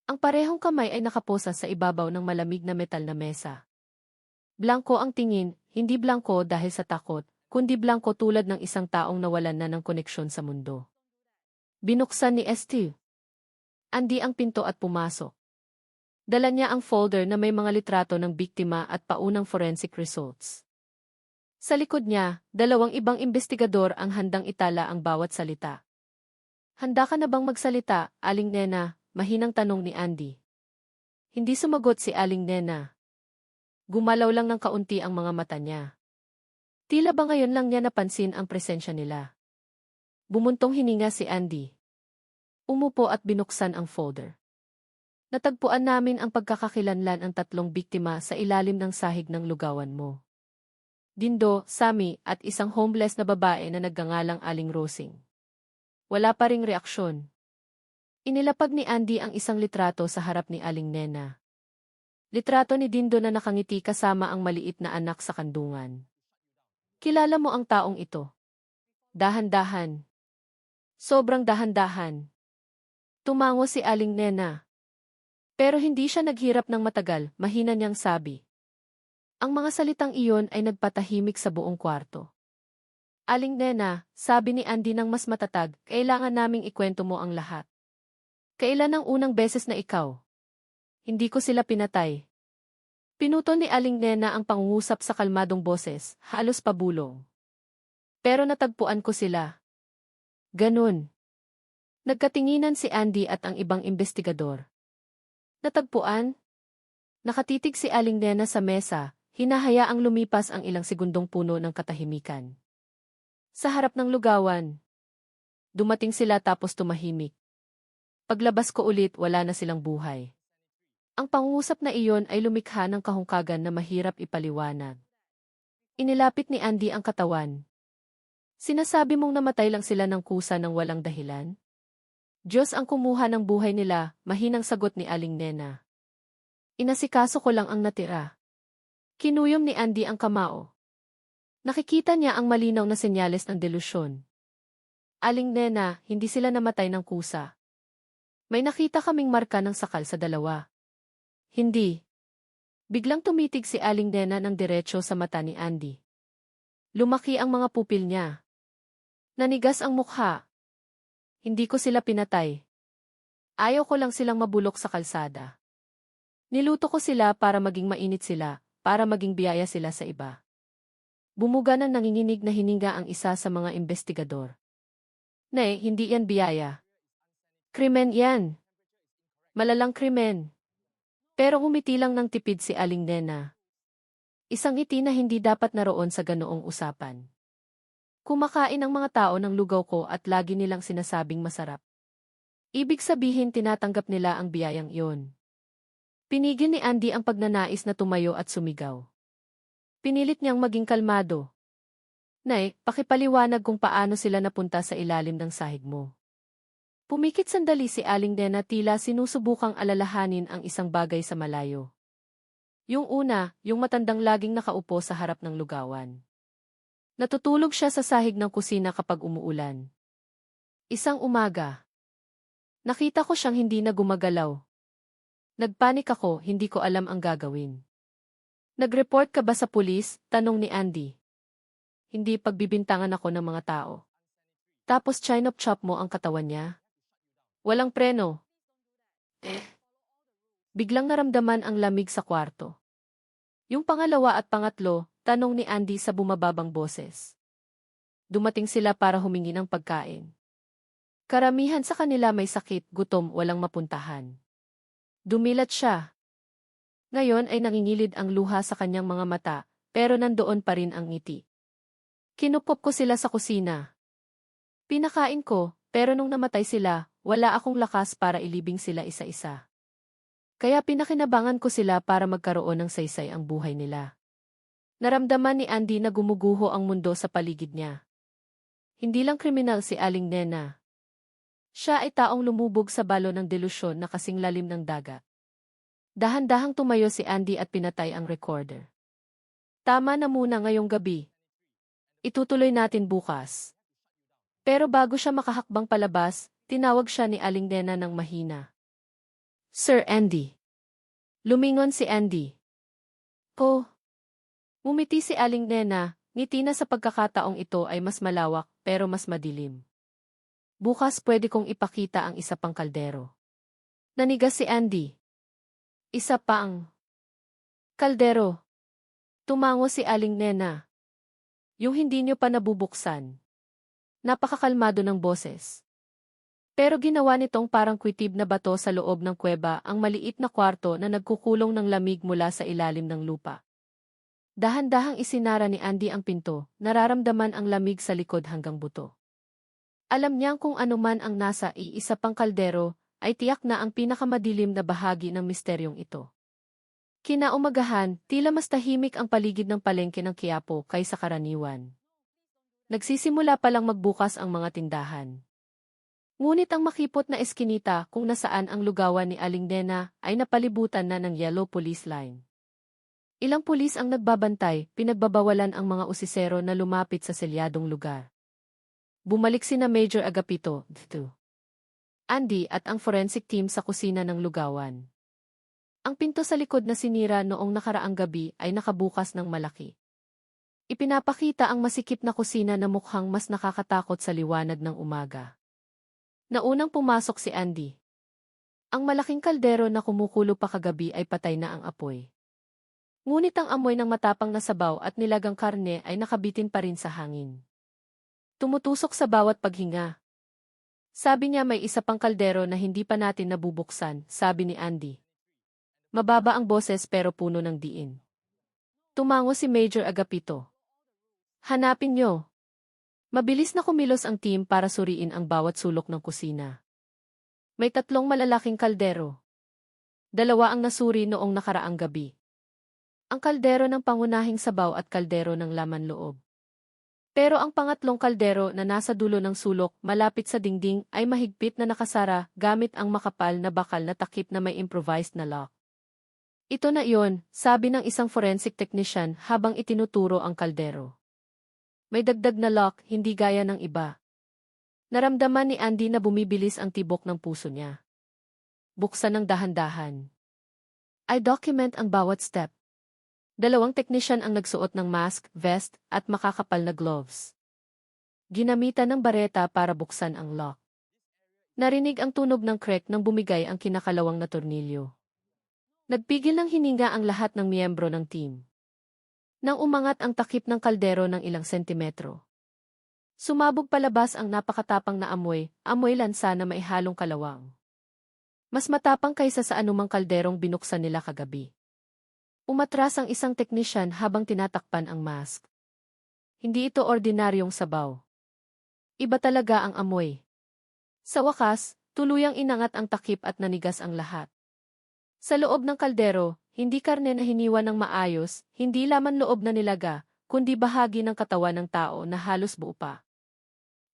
S1: Ang parehong kamay ay nakaposa sa ibabaw ng malamig na metal na mesa. Blanko ang tingin, hindi blanko dahil sa takot, kundi blanko tulad ng isang taong nawalan na ng koneksyon sa mundo. Binuksan ni St. Andy ang pinto at pumasok. Dala niya ang folder na may mga litrato ng biktima at paunang forensic results. Sa likod niya, dalawang ibang investigador ang handang itala ang bawat salita. Handa ka na bang magsalita, Aling Nena? Mahinang tanong ni Andy. Hindi sumagot si Aling Nena. Gumalaw lang ng kaunti ang mga mata niya. Tila ba ngayon lang niya napansin ang presensya nila. Bumuntong hininga si Andy. Umupo at binuksan ang folder. Natagpuan namin ang pagkakakilanlan ang tatlong biktima sa ilalim ng sahig ng lugawan mo. Dindo, Sammy, at isang homeless na babae na nagngangalang Aling Rosing. Wala pa ring reaksyon. Inilapag ni Andy ang isang litrato sa harap ni Aling Nena. Litrato ni Dindo na nakangiti kasama ang maliit na anak sa kandungan. Kilala mo ang taong ito? Dahan-dahan. Sobrang dahan-dahan. Tumango si Aling Nena. Pero hindi siya naghirap ng matagal, mahina niyang sabi. Ang mga salitang iyon ay nagpatahimik sa buong kwarto. Aling Nena, sabi ni Andy ng mas matatag, kailangan naming ikwento mo ang lahat. Kailan ang unang beses na ikaw? Hindi ko sila pinatay. Pinuto ni Aling Nena ang pangungusap sa kalmadong boses, halos pabulong. Pero natagpuan ko sila. Ganun. Nagkatinginan si Andy at ang ibang investigador. Natagpuan? Nakatitig si Aling Nena sa mesa, hinahayaang lumipas ang ilang segundong puno ng katahimikan. Sa harap ng lugawan. Dumating sila tapos tumahimik. Paglabas ko ulit, wala na silang buhay. Ang pangungusap na iyon ay lumikha ng kahungkagan na mahirap ipaliwanag. Inilapit ni Andy ang katawan. Sinasabi mong namatay lang sila ng kusa ng walang dahilan? Diyos ang kumuha ng buhay nila, mahinang sagot ni Aling Nena. Inasikaso ko lang ang natira. Kinuyom ni Andy ang kamao. Nakikita niya ang malinaw na senyales ng delusyon. Aling Nena, hindi sila namatay ng kusa. May nakita kaming marka ng sakal sa dalawa. Hindi. Biglang tumitig si Aling Nena ng diretso sa mata ni Andy. Lumaki ang mga pupil niya. Nanigas ang mukha. Hindi ko sila pinatay. Ayaw ko lang silang mabulok sa kalsada. Niluto ko sila para maging mainit sila, para maging biyaya sila sa iba. Bumuga ng nanginginig na hininga ang isa sa mga investigador. Nay, hindi yan biyaya. Krimen yan. Malalang krimen. Pero umiti lang ng tipid si Aling Nena. Isang ngiti na hindi dapat naroon sa ganoong usapan. Kumakain ang mga tao ng lugaw ko at lagi nilang sinasabing masarap. Ibig sabihin tinatanggap nila ang biyayang iyon. Pinigil ni Andy ang pagnanais na tumayo at sumigaw. Pinilit niyang maging kalmado. Nay, pakipaliwanag kung paano sila napunta sa ilalim ng sahig mo. Pumikit sandali si Aling Nena tila sinusubukang alalahanin ang isang bagay sa malayo. Yung una, yung matandang laging nakaupo sa harap ng lugawan. Natutulog siya sa sahig ng kusina kapag umuulan. Isang umaga. Nakita ko siyang hindi na gumagalaw. Nagpanik ako, hindi ko alam ang gagawin. Nag-report ka ba sa pulis? Tanong ni Andy. Hindi, pagbibintangan ako ng mga tao. Tapos chinop-chop mo ang katawan niya? Walang preno. Biglang naramdaman ang lamig sa kwarto. Yung pangalawa at pangatlo, tanong ni Andy sa bumababang boses. Dumating sila para humingi ng pagkain. Karamihan sa kanila may sakit, gutom, walang mapuntahan. Dumilat siya. Ngayon ay nangingilid ang luha sa kanyang mga mata, pero nandoon pa rin ang ngiti. Kinupop ko sila sa kusina. Pinakain ko, pero nung namatay sila, wala akong lakas para ilibing sila isa-isa. Kaya pinakinabangan ko sila para magkaroon ng saysay ang buhay nila. Naramdaman ni Andy na gumuguho ang mundo sa paligid niya. Hindi lang kriminal si Aling Nena. Siya ay taong lumubog sa balo ng delusyon na kasing lalim ng dagat. Dahan-dahang tumayo si Andy at pinatay ang recorder. Tama na muna ngayong gabi. Itutuloy natin bukas. Pero bago siya makahakbang palabas, tinawag siya ni Aling Nena ng mahina. Sir Andy. Lumingon si Andy. Po. Ngumiti si Aling Nena, ngiti na sa pagkakataong ito ay mas malawak pero mas madilim. Bukas pwede kong ipakita ang isa pang kaldero. Nanigas si Andy. Isa pang kaldero. Tumango si Aling Nena. Yung hindi niyo pa nabubuksan. Napakakalmado ng boses. Pero ginawa nitong parang kwitib na bato sa loob ng kuweba ang maliit na kwarto na nagkukulong ng lamig mula sa ilalim ng lupa. Dahan-dahang isinara ni Andy ang pinto, nararamdaman ang lamig sa likod hanggang buto. Alam niyang kung anuman ang nasa iisa pang kaldero, ay tiyak na ang pinakamadilim na bahagi ng misteryong ito. Kinaumagahan, tila mas tahimik ang paligid ng palengke ng Quiapo kaysa karaniwan. Nagsisimula palang magbukas ang mga tindahan. Ngunit ang makipot na eskinita kung nasaan ang lugawan ni Aling Nena ay napalibutan na ng yellow police line. Ilang pulis ang nagbabantay, pinagbabawalan ang mga usisero na lumapit sa selyadong lugar. Bumalik sina Major Agapito, Andy at ang forensic team sa kusina ng lugawan. Ang pinto sa likod na sinira noong nakaraang gabi ay nakabukas ng malaki. Ipinapakita ang masikip na kusina na mukhang mas nakakatakot sa liwanag ng umaga. Naunang pumasok si Andy. Ang malaking kaldero na kumukulo pa kagabi ay patay na ang apoy. Ngunit ang amoy ng matapang na sabaw at nilagang karne ay nakabitin pa rin sa hangin. Tumutusok sa bawat paghinga. Sabi niya may isa pang kaldero na hindi pa natin nabubuksan, sabi ni Andy. Mababa ang boses pero puno ng diin. Tumango si Major Agapito. Hanapin niyo. Mabilis na kumilos ang team para suriin ang bawat sulok ng kusina. May 3 malalaking kaldero. 2 ang nasuri noong nakaraang gabi. Ang kaldero ng pangunahing sabaw at kaldero ng laman loob. Pero ang pangatlong kaldero na nasa dulo ng sulok malapit sa dingding ay mahigpit na nakasara gamit ang makapal na bakal na takip na may improvised na lock. Ito na iyon, sabi ng isang forensic technician habang itinuturo ang kaldero. May dagdag na lock, hindi gaya ng iba. Naramdaman ni Andy na bumibilis ang tibok ng puso niya. Buksan ng dahan-dahan. I document ang bawat step. 2 technician ang nagsuot ng mask, vest, at makakapal na gloves. Ginamitan ng bareta para buksan ang lock. Narinig ang tunog ng crack nang bumigay ang kinakalawang na tornilyo. Nagpigil ng hininga ang lahat ng miyembro ng team. Nang umangat ang takip ng kaldero ng ilang sentimetro. Sumabog palabas ang napakatapang na amoy lansa na may halong kalawang. Mas matapang kaysa sa anumang kalderong binuksan nila kagabi. Umatras ang isang technician habang tinatakpan ang mask. Hindi ito ordinaryong sabaw. Iba talaga ang amoy. Sa wakas, tuluyang inangat ang takip at nanigas ang lahat. Sa loob ng kaldero, hindi karne na hiniwa ng maayos, hindi laman loob na nilaga, kundi bahagi ng katawan ng tao na halos buo pa.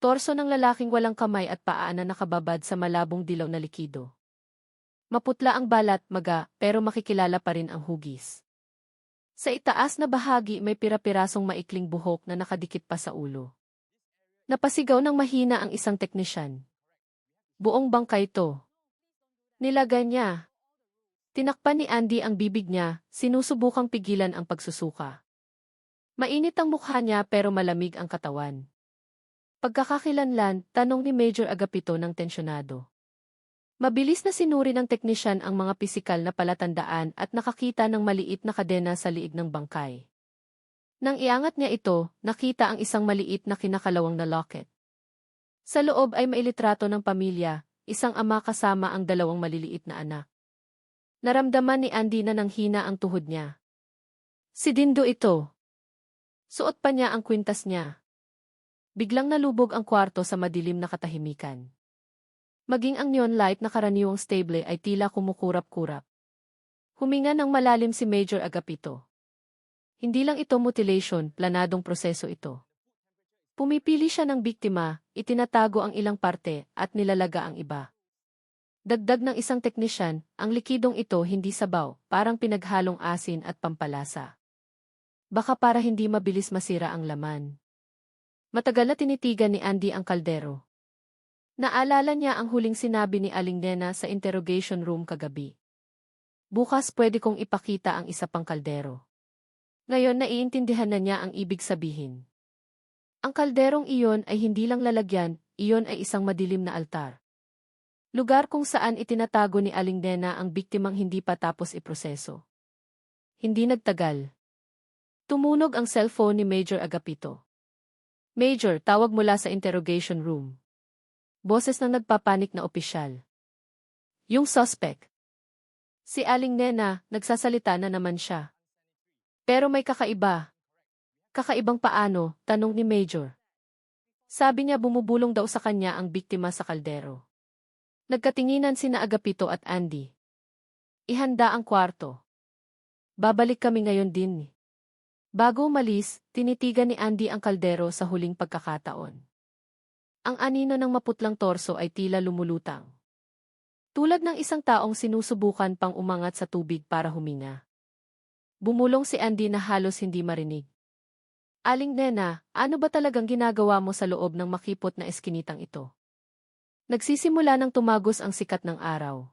S1: Torso ng lalaking walang kamay at paa na nakababad sa malabong dilaw na likido. Maputla ang balat, maga, pero makikilala pa rin ang hugis. Sa itaas na bahagi may pira-pirasong maikling buhok na nakadikit pa sa ulo. Napasigaw ng mahina ang isang teknisyan. Buong bangkay ito. Nilagay niya. Tinakpan ni Andy ang bibig niya, sinusubukang pigilan ang pagsusuka. Mainit ang mukha niya pero malamig ang katawan. Pagkakakilanlan, tanong ni Major Agapito ng tensyonado. Mabilis na sinuri ng teknisyan ang mga pisikal na palatandaan at nakakita ng maliit na kadena sa liig ng bangkay. Nang iangat niya ito, nakita ang isang maliit na kinakalawang na locket. Sa loob ay mailitrato ng pamilya, isang ama kasama ang dalawang maliliit na anak. Naramdaman ni Andy na nanghina ang tuhod niya. Si Dindo ito. Suot pa niya ang kwintas niya. Biglang nalubog ang kwarto sa madilim na katahimikan. Maging ang neon light na karaniwang stable ay tila kumukurap-kurap. Huminga ng malalim si Major Agapito. Hindi lang ito mutilation, planadong proseso ito. Pumipili siya ng biktima, itinatago ang ilang parte, at nilalaga ang iba. Dagdag ng isang teknisyan, ang likidong ito hindi sabaw, parang pinaghalong asin at pampalasa. Baka para hindi mabilis masira ang laman. Matagal na tinitigan ni Andy ang kaldero. Naalala niya ang huling sinabi ni Aling Nena sa interrogation room kagabi. Bukas pwede kong ipakita ang isa pang kaldero. Ngayon naiintindihan na niya ang ibig sabihin. Ang kalderong iyon ay hindi lang lalagyan, iyon ay isang madilim na altar. Lugar kung saan itinatago ni Aling Nena ang biktimang hindi pa tapos iproseso. Hindi nagtagal. Tumunog ang cellphone ni Major Agapito. Major, tawag mula sa interrogation room. Boses ng nagpapanik na opisyal. Yung suspect. Si Aling Nena, nagsasalita na naman siya. Pero may kakaiba. Kakaibang paano, tanong ni Major. Sabi niya bumubulong daw sa kanya ang biktima sa kaldero. Nagkatinginan sina Agapito at Andy. Ihanda ang kwarto. Babalik kami ngayon din. Bago umalis, tinitigan ni Andy ang kaldero sa huling pagkakataon. Ang anino ng maputlang torso ay tila lumulutang. Tulad ng isang taong sinusubukan pang umangat sa tubig para huminga. Bumulong si Andy na halos hindi marinig. Aling Nena, ano ba talagang ginagawa mo sa loob ng makipot na eskinitang ito? Nagsisimula ng tumagos ang sikat ng araw.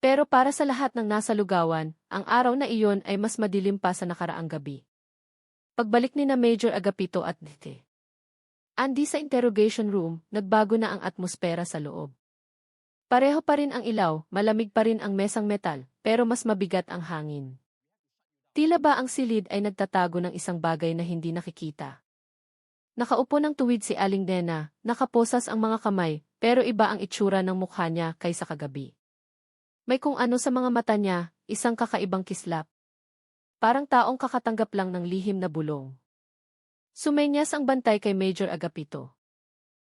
S1: Pero para sa lahat ng nasa lugawan, ang araw na iyon ay mas madilim pa sa nakaraang gabi. Pagbalik ni na Major Agapito at Dite. Andy sa interrogation room, nagbago na ang atmosfera sa loob. Pareho pa rin ang ilaw, malamig pa rin ang mesang metal, pero mas mabigat ang hangin. Tila ba ang silid ay nagtatago ng isang bagay na hindi nakikita. Nakaupo ng tuwid si Aling Nena, nakaposas ang mga kamay, pero iba ang itsura ng mukha niya kaysa kagabi. May kung ano sa mga mata niya, isang kakaibang kislap. Parang taong kakatanggap lang ng lihim na bulong. Sumenyas ang bantay kay Major Agapito.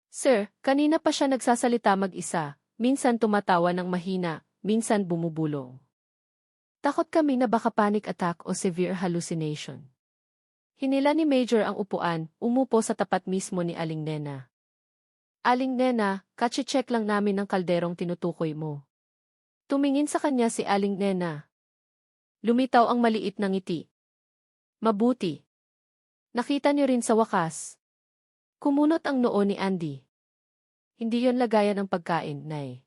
S1: Sir, kanina pa siya nagsasalita mag-isa, minsan tumatawa ng mahina, minsan bumubulong. Takot kami na baka panic attack o severe hallucination. Hinila ni Major ang upuan, umupo sa tapat mismo ni Aling Nena. Aling Nena, kache-check lang namin ang kalderong tinutukoy mo. Tumingin sa kanya si Aling Nena. Lumitaw ang maliit na ngiti. Mabuti. Nakita niyo rin sa wakas. Kumunot ang noo ni Andy. Hindi yon lagayan ng pagkain, Nay.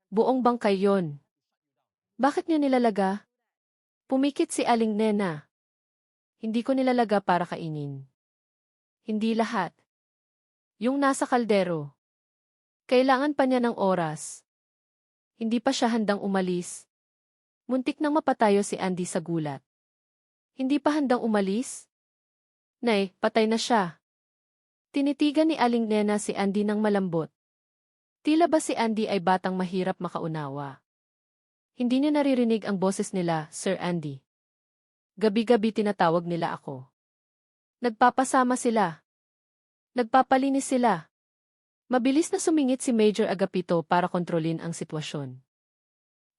S1: Buong bangkay yon. Bakit niyo nilalaga? Pumikit si Aling Nena. Hindi ko nilalaga para kainin. Hindi lahat. Yung nasa kaldero. Kailangan pa niya ng oras. Hindi pa siya handang umalis. Muntik nang mapatayo si Andy sa gulat. Hindi pa handang umalis? Nay, patay na siya. Tinitigan ni Aling Nena si Andy ng malambot. Tila ba si Andy ay batang mahirap makaunawa? Hindi niya naririnig ang boses nila, Sir Andy. Gabi-gabi tinatawag nila ako. Nagpapasama sila. Nagpapalinis sila. Mabilis na sumingit si Major Agapito para kontrolin ang sitwasyon.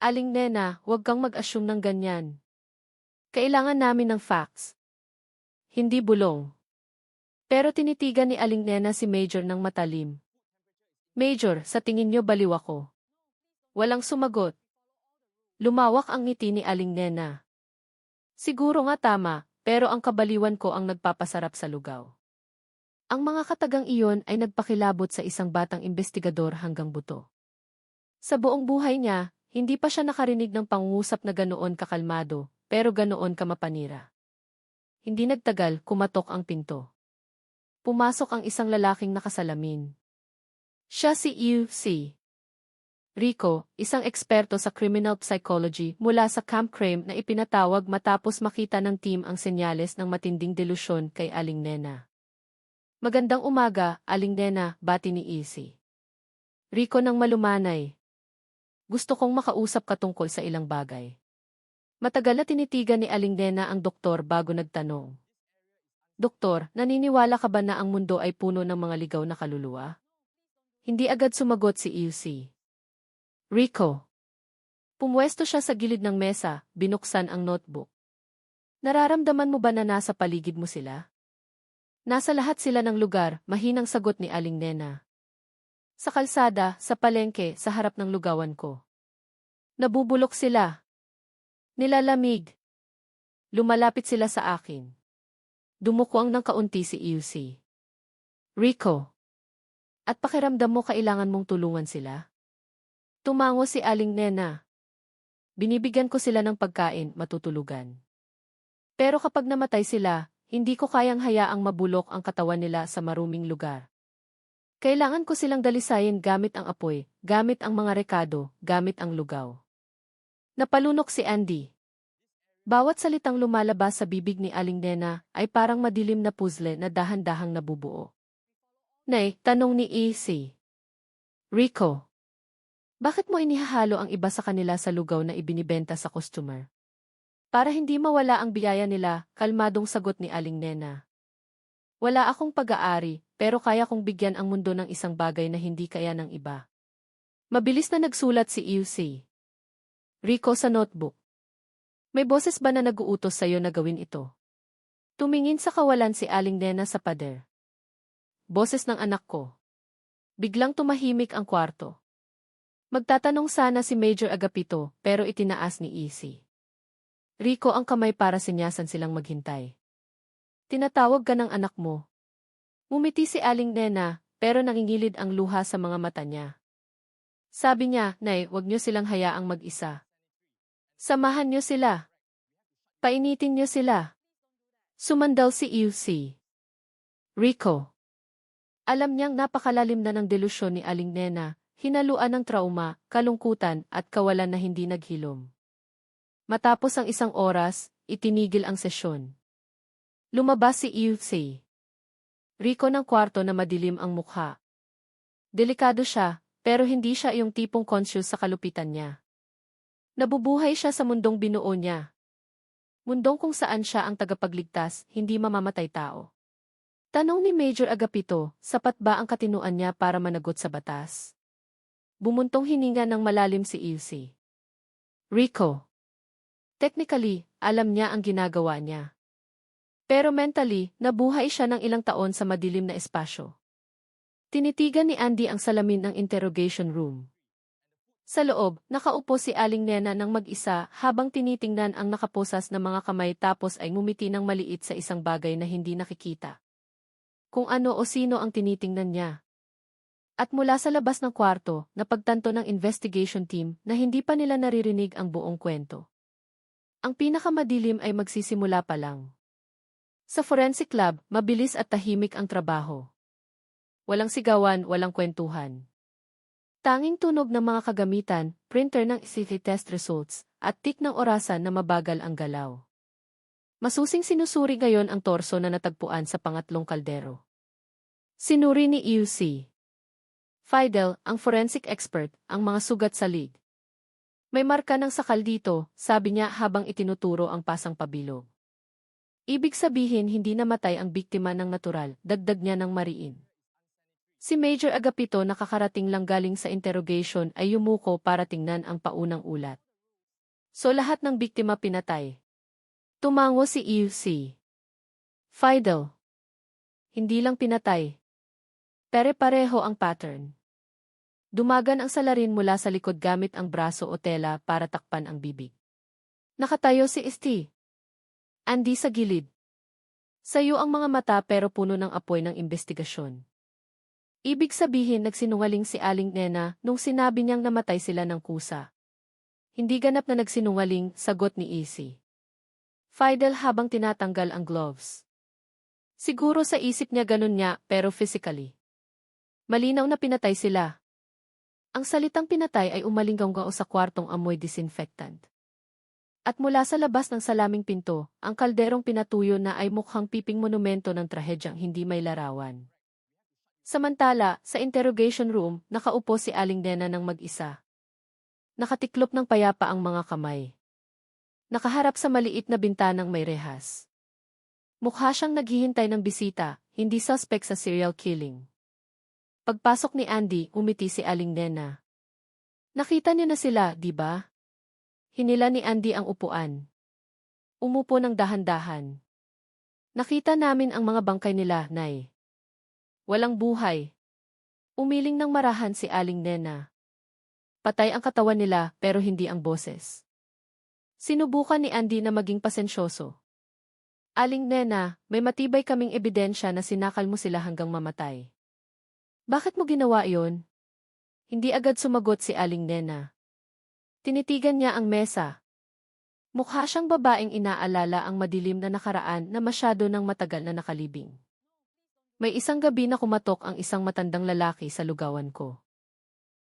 S1: Aling Nena, huwag kang mag-assume ng ganyan. Kailangan namin ng facts. Hindi bulong. Pero tinitigan ni Aling Nena si Major ng matalim. Major, sa tingin niyo baliw ako? Walang sumagot. Lumawak ang ngiti ni Aling Nena. Siguro nga tama, pero ang kabaliwan ko ang nagpapasarap sa lugaw. Ang mga katagang iyon ay nagpakilabot sa isang batang investigador hanggang buto. Sa buong buhay niya, hindi pa siya nakarinig ng pangungusap na ganoon kakalmado, pero ganoon kamapanira. Hindi nagtagal, kumatok ang pinto. pumasok ang isang lalaking nakasalamin. Siya si U.C. Rico, isang eksperto sa criminal psychology mula sa Camp Crame na ipinatawag matapos makita ng team ang senyales ng matinding delusyon kay Aling Nena. Magandang umaga, Aling Nena, bati ni Easy. Rico nang malumanay. Gusto kong makausap ka tungkol sa ilang bagay. Matagal na tinitigan ni Aling Nena ang doktor bago nagtanong. Doktor, naniniwala ka ba na ang mundo ay puno ng mga ligaw na kaluluwa? Hindi agad sumagot si Easy. Rico. Pumwesto siya sa gilid ng mesa, binuksan ang notebook. Nararamdaman mo ba na nasa paligid mo sila? Nasa lahat sila ng lugar, mahinang sagot ni Aling Nena. Sa kalsada, sa palengke, sa harap ng lugawan ko. Nabubulok sila. Nilalamig. Lumalapit sila sa akin. Dumukwang ng kaunti si Eusy. Rico. At pakiramdam mo kailangan mong tulungan sila? Tumango si Aling Nena. Binibigyan ko sila ng pagkain, matutulugan. Pero kapag namatay sila, hindi ko kayang hayaang mabulok ang katawan nila sa maruming lugar. Kailangan ko silang dalisayin gamit ang apoy, gamit ang mga rekado, gamit ang lugaw. Napalunok si Andy. Bawat salitang lumalabas sa bibig ni Aling Nena ay parang madilim na puzzle na dahan-dahang nabubuo. Nay, tanong ni Easy. Rico. Bakit mo inihahalo ang iba sa kanila sa lugaw na ibinibenta sa customer? Para hindi mawala ang biyaya nila, kalmadong sagot ni Aling Nena. Wala akong pag-aari, pero kaya kong bigyan ang mundo ng isang bagay na hindi kaya ng iba. Mabilis na nagsulat si Eusy. Rico sa notebook. May boses ba na nag-uutos sa'yo na gawin ito? Tumingin sa kawalan si Aling Nena sa pader. Boses ng anak ko. Biglang tumahimik ang kwarto. Magtatanong sana si Major Agapito, pero itinaas ni Easy. Rico ang kamay para sinyasan silang maghintay. Tinatawag ka ng anak mo. Ngumiti si Aling Nena, pero nangingilid ang luha sa mga mata niya. Sabi niya, Nay, wag niyo silang hayaang mag-isa. Samahan niyo sila. Painitin niyo sila. Sumandal si Eusy. Rico. Alam niyang napakalalim na ng delusyon ni Aling Nena, hinaluan ng trauma, kalungkutan at kawalan na hindi naghilom. Matapos ang isang oras, itinigil ang sesyon. Lumabas si Eusy. Rico ng kwarto na madilim ang mukha. Delikado siya, pero hindi siya yung tipong conscious sa kalupitan niya. Nabubuhay siya sa mundong binuo niya. Mundong kung saan siya ang tagapagligtas, hindi mamamatay tao. Tanong ni Major Agapito, sapat ba ang katinuan niya para managot sa batas? Bumuntong hininga ng malalim si Eusy. Rico. Technically, alam niya ang ginagawa niya. Pero mentally, nabuhay siya ng ilang taon sa madilim na espasyo. Tinitigan ni Andy ang salamin ng interrogation room. Sa loob, nakaupo si Aling Nena ng mag-isa habang tinitingnan ang nakaposas na mga kamay tapos ay ngumiti ng maliit sa isang bagay na hindi nakikita. Kung ano o sino ang tinitingnan niya. At mula sa labas ng kwarto, napagtanto ng investigation team na hindi pa nila naririnig ang buong kwento. Ang pinakamadilim ay magsisimula pa lang. Sa forensic lab, mabilis at tahimik ang trabaho. Walang sigawan, walang kwentuhan. Tanging tunog ng mga kagamitan, printer ng CT test results, at tik ng orasan na mabagal ang galaw. Masusing sinusuri ngayon ang torso na natagpuan sa pangatlong kaldero. Sinuri ni Eusy. Fidel, ang forensic expert, ang mga sugat sa lig. May marka ng sakal dito, sabi niya habang itinuturo ang pasang pabilog. Ibig sabihin hindi namatay ang biktima ng natural, dagdag niya ng mariin. Si Major Agapito nakakarating lang galing sa interrogation ay yumuko para tingnan ang paunang ulat. So lahat ng biktima pinatay. Tumango si Eusy. Fidel. Hindi lang pinatay. Pare-pareho ang pattern. Dumagan ang salarin mula sa likod gamit ang braso o tela para takpan ang bibig. Nakatayo si St. Andy sa gilid. Sayo ang mga mata pero puno ng apoy ng investigasyon. Ibig sabihin nagsinungaling si Aling Nena nung sinabi niyang namatay sila ng kusa. Hindi ganap na nagsinungaling, sagot ni Easy. Fidel habang tinatanggal ang gloves. Siguro sa isip niya ganun niya, pero physically. Malinaw na pinatay sila. Ang salitang pinatay ay umalingganggaw sa kwartong amoy disinfectant. At mula sa labas ng salaming pinto, ang kalderong pinatuyo na ay mukhang piping monumento ng trahedyang hindi may larawan. Samantala, sa interrogation room, nakaupo si Aling Nena ng mag-isa. Nakatiklop ng payapa ang mga kamay. Nakaharap sa maliit na bintanang may rehas. Mukha siyang naghihintay ng bisita, hindi suspect sa serial killing. Pagpasok ni Andy, umiti si Aling Nena. Nakita niyo na sila, di ba? Hinila ni Andy ang upuan. Umupo ng dahan-dahan. Nakita namin ang mga bangkay nila, Nay. Walang buhay. Umiling ng marahan si Aling Nena. Patay ang katawan nila pero hindi ang boses. Sinubukan ni Andy na maging pasensyoso. Aling Nena, may matibay kaming ebidensya na sinakal mo sila hanggang mamatay. Bakit mo ginawa iyon? Hindi agad sumagot si Aling Nena. Tinitigan niya ang mesa. Mukha siyang babaeng inaalala ang madilim na nakaraan na masyado ng matagal na nakalibing. May isang gabi na kumatok ang isang matandang lalaki sa lugawan ko.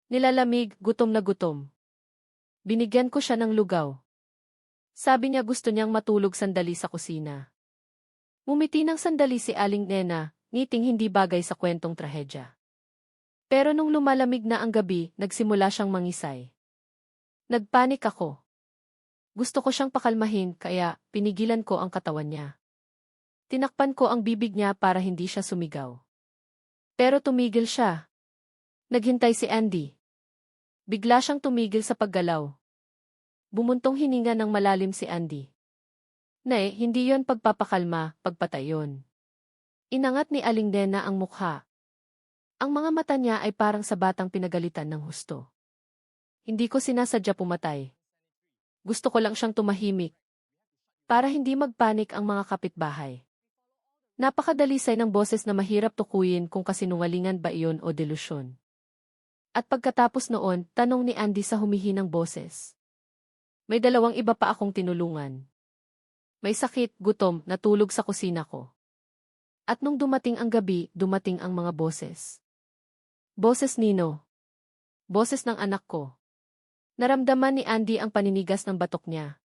S1: Nilalamig, gutom na gutom. Binigyan ko siya ng lugaw. Sabi niya gusto niyang matulog sandali sa kusina. Ngumiti ng sandali si Aling Nena, ngiting hindi bagay sa kwentong trahedya. Pero nung lumalamig na ang gabi, nagsimula siyang mangisay. Nagpanik ako. Gusto ko siyang pakalmahin kaya pinigilan ko ang katawan niya. Tinakpan ko ang bibig niya para hindi siya sumigaw. Pero tumigil siya. Naghintay si Andy. Bigla siyang tumigil sa paggalaw. Bumuntong hininga ng malalim si Andy. Nay, hindi yon pagpapakalma, pagpatay yon. Inangat ni Aling Nena ang mukha. Ang mga mata niya ay parang sa batang pinagalitan ng husto. Hindi ko sinasadya pumatay. Gusto ko lang siyang tumahimik. Para hindi magpanik ang mga kapitbahay. Napakadalisay ng boses na mahirap tukuyin kung kasinungalingan ba iyon o delusyon. At pagkatapos noon, tanong ni Andy sa humihinang boses. May dalawang iba pa akong tinulungan. May sakit, gutom, natulog sa kusina ko. At nung dumating ang gabi, dumating ang mga boses. Boses Nino. Boses ng anak ko. Naramdaman ni Andy ang paninigas ng batok niya.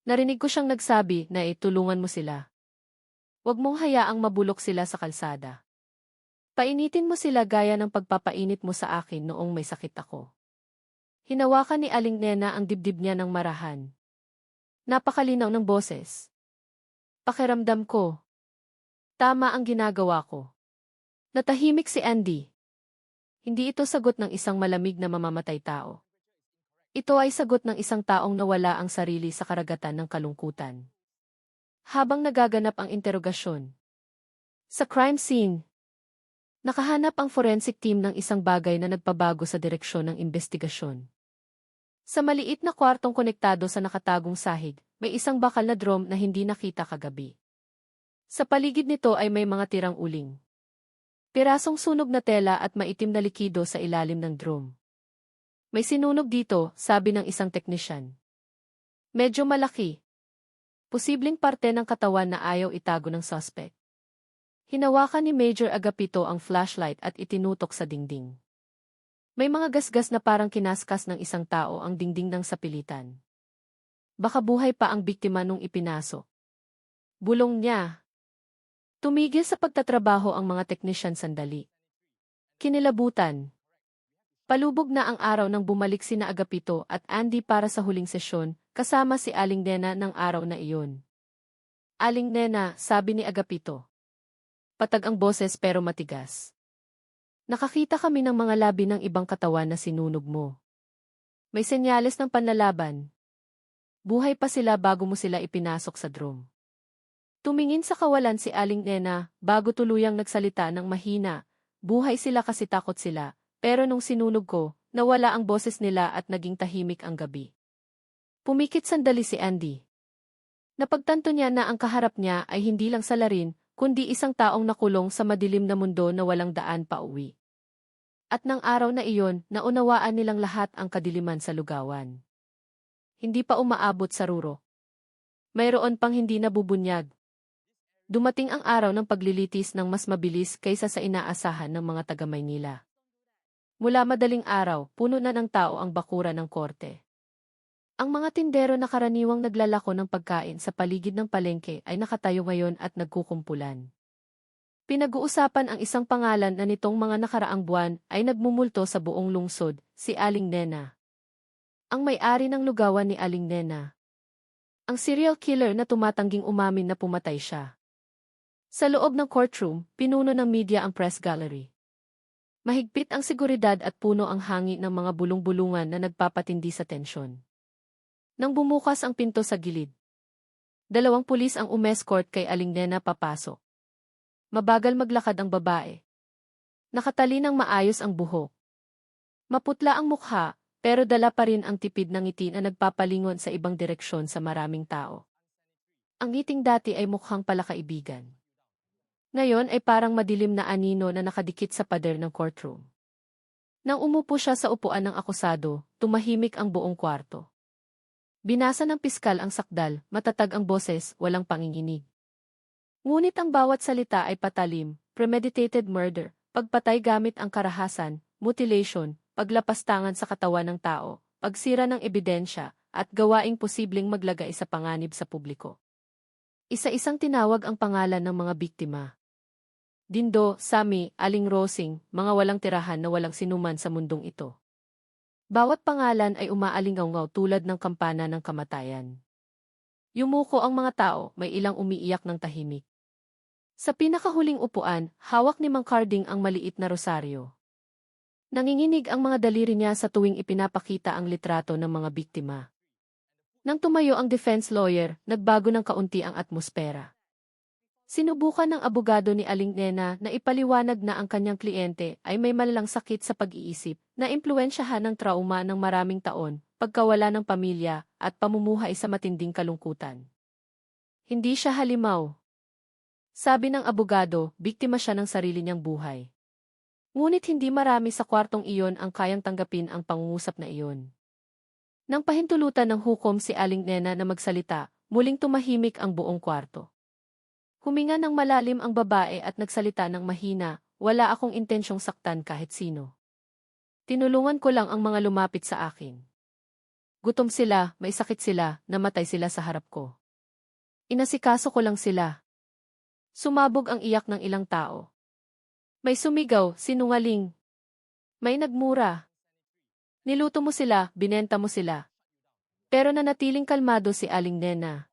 S1: Narinig ko siyang nagsabi na tulungan mo sila. Huwag mong hayaang mabulok sila sa kalsada. Painitin mo sila gaya ng pagpapainit mo sa akin noong may sakit ako. Hinawakan ni Aling Nena ang dibdib niya ng marahan. Napakalinaw ng boses. Pakiramdam ko. Tama ang ginagawa ko. Natahimik si Andy. Hindi ito sagot ng isang malamig na mamamatay tao. Ito ay sagot ng isang taong nawala ang sarili sa karagatan ng kalungkutan. Habang nagaganap ang interogasyon. Sa crime scene, nakahanap ang forensic team ng isang bagay na nagpabago sa direksyon ng investigasyon. Sa maliit na kwartong konektado sa nakatagong sahig, may isang bakal na drum na hindi nakita kagabi. Sa paligid nito ay may mga tirang uling. Pirasong sunog na tela at maitim na likido sa ilalim ng drum. May sinunog dito, sabi ng isang teknisyan. Medyo malaki. Posibleng parte ng katawan na ayaw itago ng suspect. Hinawakan ni Major Agapito ang flashlight at itinutok sa dingding. May mga gasgas na parang kinaskas ng isang tao ang dingding ng sapilitan. Baka buhay pa ang biktima nung ipinasok. Bulong niya. Tumigil sa pagtatrabaho ang mga teknisyan sandali. Kinilabutan. Palubog na ang araw nang bumalik sina Agapito at Andy para sa huling sesyon, kasama si Aling Nena ng araw na iyon. Aling Nena, sabi ni Agapito. Patag ang boses pero matigas. Nakakita kami ng mga labi ng ibang katawan na sinunog mo. May senyales ng panlalaban. Buhay pa sila bago mo sila ipinasok sa drum. Tumingin sa kawalan si Aling Nena bago tuluyang nagsalita ng mahina. Buhay sila kasi takot sila. Pero nung sinunog ko, nawala ang boses nila at naging tahimik ang gabi. Pumikit sandali si Andy. Napagtanto niya na ang kaharap niya ay hindi lang salarin, kundi isang taong nakulong sa madilim na mundo na walang daan pa uwi. At nang araw na iyon, naunawaan nilang lahat ang kadiliman sa lugawan. Hindi pa umaabot sa ruro. Mayroon pang hindi nabubunyag. Dumating ang araw ng paglilitis ng mas mabilis kaysa sa inaasahan ng mga taga-Maynila. Mula madaling araw, puno na ng tao ang bakuran ng korte. Ang mga tindero na karaniwang naglalako ng pagkain sa paligid ng palengke ay nakatayo ngayon at nagkukumpulan. Pinag-uusapan ang isang pangalan na nitong mga nakaraang buwan ay nagmumulto sa buong lungsod, si Aling Nena. Ang may-ari ng lugawan ni Aling Nena. Ang serial killer na tumatangging umamin na pumatay siya. Sa loob ng courtroom, pinuno ng media ang press gallery. Mahigpit ang seguridad at puno ang hangi ng mga bulong-bulungan na nagpapatindi sa tensyon. Nang bumukas ang pinto sa gilid, 2 pulis ang umescort kay Aling Nena papasok. Mabagal maglakad ang babae. Nakatali ng maayos ang buhok. Maputla ang mukha, pero dala pa rin ang tipid ng ngiti na nagpapalingon sa ibang direksyon sa maraming tao. Ang ngiting dati ay mukhang palakaibigan. Ngayon ay parang madilim na anino na nakadikit sa pader ng courtroom. Nang umupo siya sa upuan ng akusado, tumahimik ang buong kwarto. Binasa ng piskal ang sakdal, matatag ang boses, walang panginginig. Ngunit ang bawat salita ay patalim, premeditated murder, pagpatay gamit ang karahasan, mutilation, paglapastangan sa katawan ng tao, pagsira ng ebidensya, at gawaing posibleng maglagay sa panganib sa publiko. Isa-isang tinawag ang pangalan ng mga biktima. Dindo, Sami, Aling Rosing, mga walang tirahan na walang sinuman sa mundong ito. Bawat pangalan ay umaalingaw-ngaw tulad ng kampana ng kamatayan. Yumuko ang mga tao, may ilang umiiyak ng tahimik. Sa pinakahuling upuan, hawak ni Mang Carding ang maliit na rosaryo. Nanginginig ang mga daliri niya sa tuwing ipinapakita ang litrato ng mga biktima. Nang tumayo ang defense lawyer, nagbago ng kaunti ang atmosfera. Sinubukan ng abogado ni Aling Nena na ipaliwanag na ang kanyang kliyente ay may malalang sakit sa pag-iisip na impluwensyahan ng trauma ng maraming taon, pagkawala ng pamilya, at pamumuhay sa matinding kalungkutan. Hindi siya halimaw. Sabi ng abogado, biktima siya ng sarili niyang buhay. Ngunit hindi marami sa kwartong iyon ang kayang tanggapin ang pangungusap na iyon. Nang pahintulutan ng hukom si Aling Nena na magsalita, muling tumahimik ang buong kwarto. Huminga ng malalim ang babae at nagsalita ng mahina, wala akong intensyong saktan kahit sino. Tinulungan ko lang ang mga lumapit sa akin. Gutom sila, may sakit sila, namatay sila sa harap ko. Inasikaso ko lang sila. Sumabog ang iyak ng ilang tao. May sumigaw, sinungaling. May nagmura. Niluto mo sila, binenta mo sila. Pero nanatiling kalmado si Aling Nena.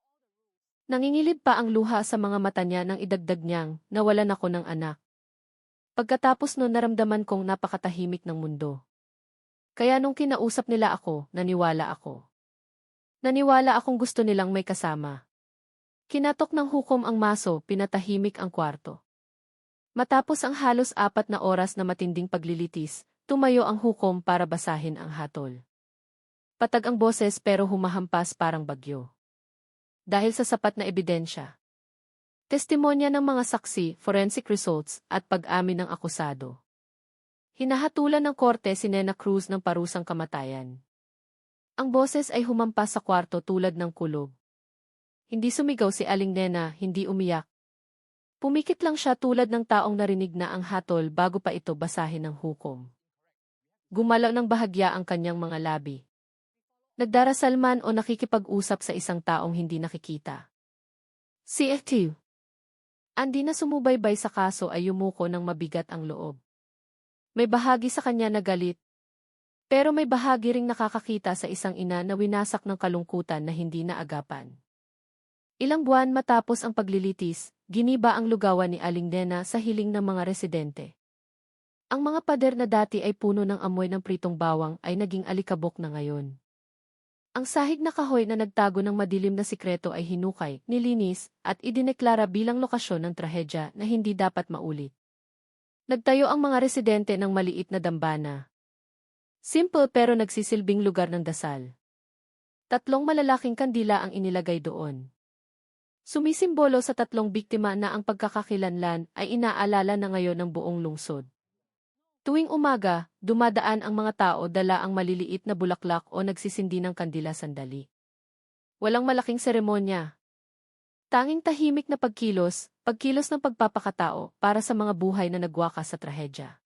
S1: Nangingilid pa ang luha sa mga mata niya nang idagdag niyang, nawalan ako ng anak. Pagkatapos nun naramdaman kong napakatahimik ng mundo. Kaya nung kinausap nila ako, naniwala ako. Naniwala akong gusto nilang may kasama. Kinatok ng hukom ang maso, pinatahimik ang kwarto. Matapos ang halos 4 na oras na matinding paglilitis, tumayo ang hukom para basahin ang hatol. Patag ang boses pero humahampas parang bagyo. Dahil sa sapat na ebidensya. Testimonya ng mga saksi, forensic results, at pag-amin ng akusado. Hinahatulan ng korte si Nena Cruz ng parusang kamatayan. Ang boses ay humampas sa kwarto tulad ng kulog. Hindi sumigaw si Aling Nena, hindi umiyak. Pumikit lang siya tulad ng taong narinig na ang hatol bago pa ito basahin ng hukom. Gumalaw ng bahagya ang kanyang mga labi. Nagdarasal man o nakikipag-usap sa isang taong hindi nakikita. Si F.T. Andi na sumubaybay sa kaso ay yumuko ng mabigat ang loob. May bahagi sa kanya na galit. Pero may bahagi ring nakakakita sa isang ina na winasak ng kalungkutan na hindi naagapan. Ilang buwan matapos ang paglilitis, giniba ang lugawan ni Aling Nena sa hiling ng mga residente. Ang mga pader na dati ay puno ng amoy ng pritong bawang ay naging alikabok na ngayon. Ang sahig na kahoy na nagtago ng madilim na sikreto ay hinukay, nilinis, at idineklara bilang lokasyon ng trahedya na hindi dapat maulit. Nagtayo ang mga residente ng maliit na dambana. Simple pero nagsisilbing lugar ng dasal. 3 malalaking kandila ang inilagay doon. Sumisimbolo sa 3 biktima na ang pagkakakilanlan ay inaalala na ngayon ng buong lungsod. Tuwing umaga, dumadaan ang mga tao dala ang maliliit na bulaklak o nagsisindi ng kandila sandali. Walang malaking seremonya. Tanging tahimik na pagkilos ng pagpapakatao para sa mga buhay na nagwakas sa trahedya.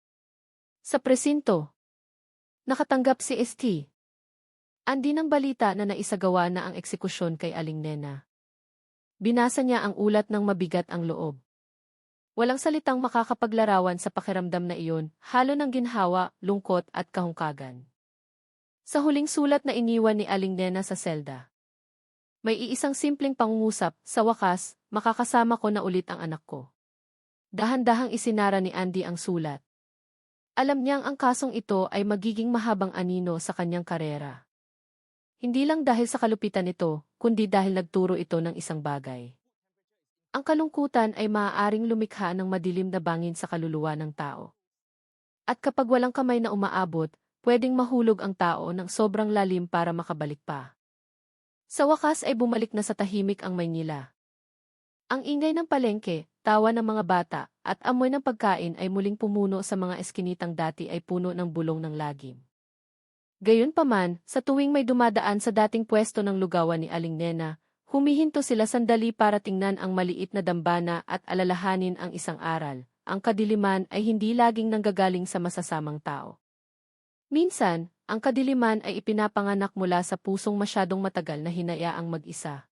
S1: Sa presinto, nakatanggap si ST. Andi ng balita na naisagawa na ang eksekusyon kay Aling Nena. Binasa niya ang ulat ng mabigat ang loob. Walang salitang makakapaglarawan sa pakiramdam na iyon, halo ng ginhawa, lungkot at kahungkagan. Sa huling sulat na iniwan ni Aling Nena sa selda, may iisang simpleng pangungusap, sa wakas, makakasama ko na ulit ang anak ko. Dahan-dahang isinara ni Andy ang sulat. Alam niyang ang kasong ito ay magiging mahabang anino sa kanyang karera. Hindi lang dahil sa kalupitan nito, kundi dahil nagturo ito ng isang bagay. Ang kalungkutan ay maaaring lumikha ng madilim na bangin sa kaluluwa ng tao. At kapag walang kamay na umaabot, pwedeng mahulog ang tao ng sobrang lalim para makabalik pa. Sa wakas ay bumalik na sa tahimik ang Maynila. Ang ingay ng palengke, tawa ng mga bata, at amoy ng pagkain ay muling pumuno sa mga eskinitang dati ay puno ng bulong ng lagim. Gayunpaman, sa tuwing may dumadaan sa dating pwesto ng lugawan ni Aling Nena, humihinto sila sandali para tingnan ang maliit na dambana at alalahanin ang isang aral. Ang kadiliman ay hindi laging nanggagaling sa masasamang tao. Minsan, ang kadiliman ay ipinapanganak mula sa pusong masyadong matagal na hinayaang mag-isa.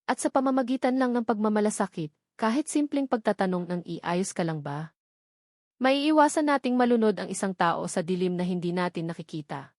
S1: At sa pamamagitan lang ng pagmamalasakit, kahit simpleng pagtatanong ng iayos ka lang ba? Maiiwasan nating malunod ang isang tao sa dilim na hindi natin nakikita.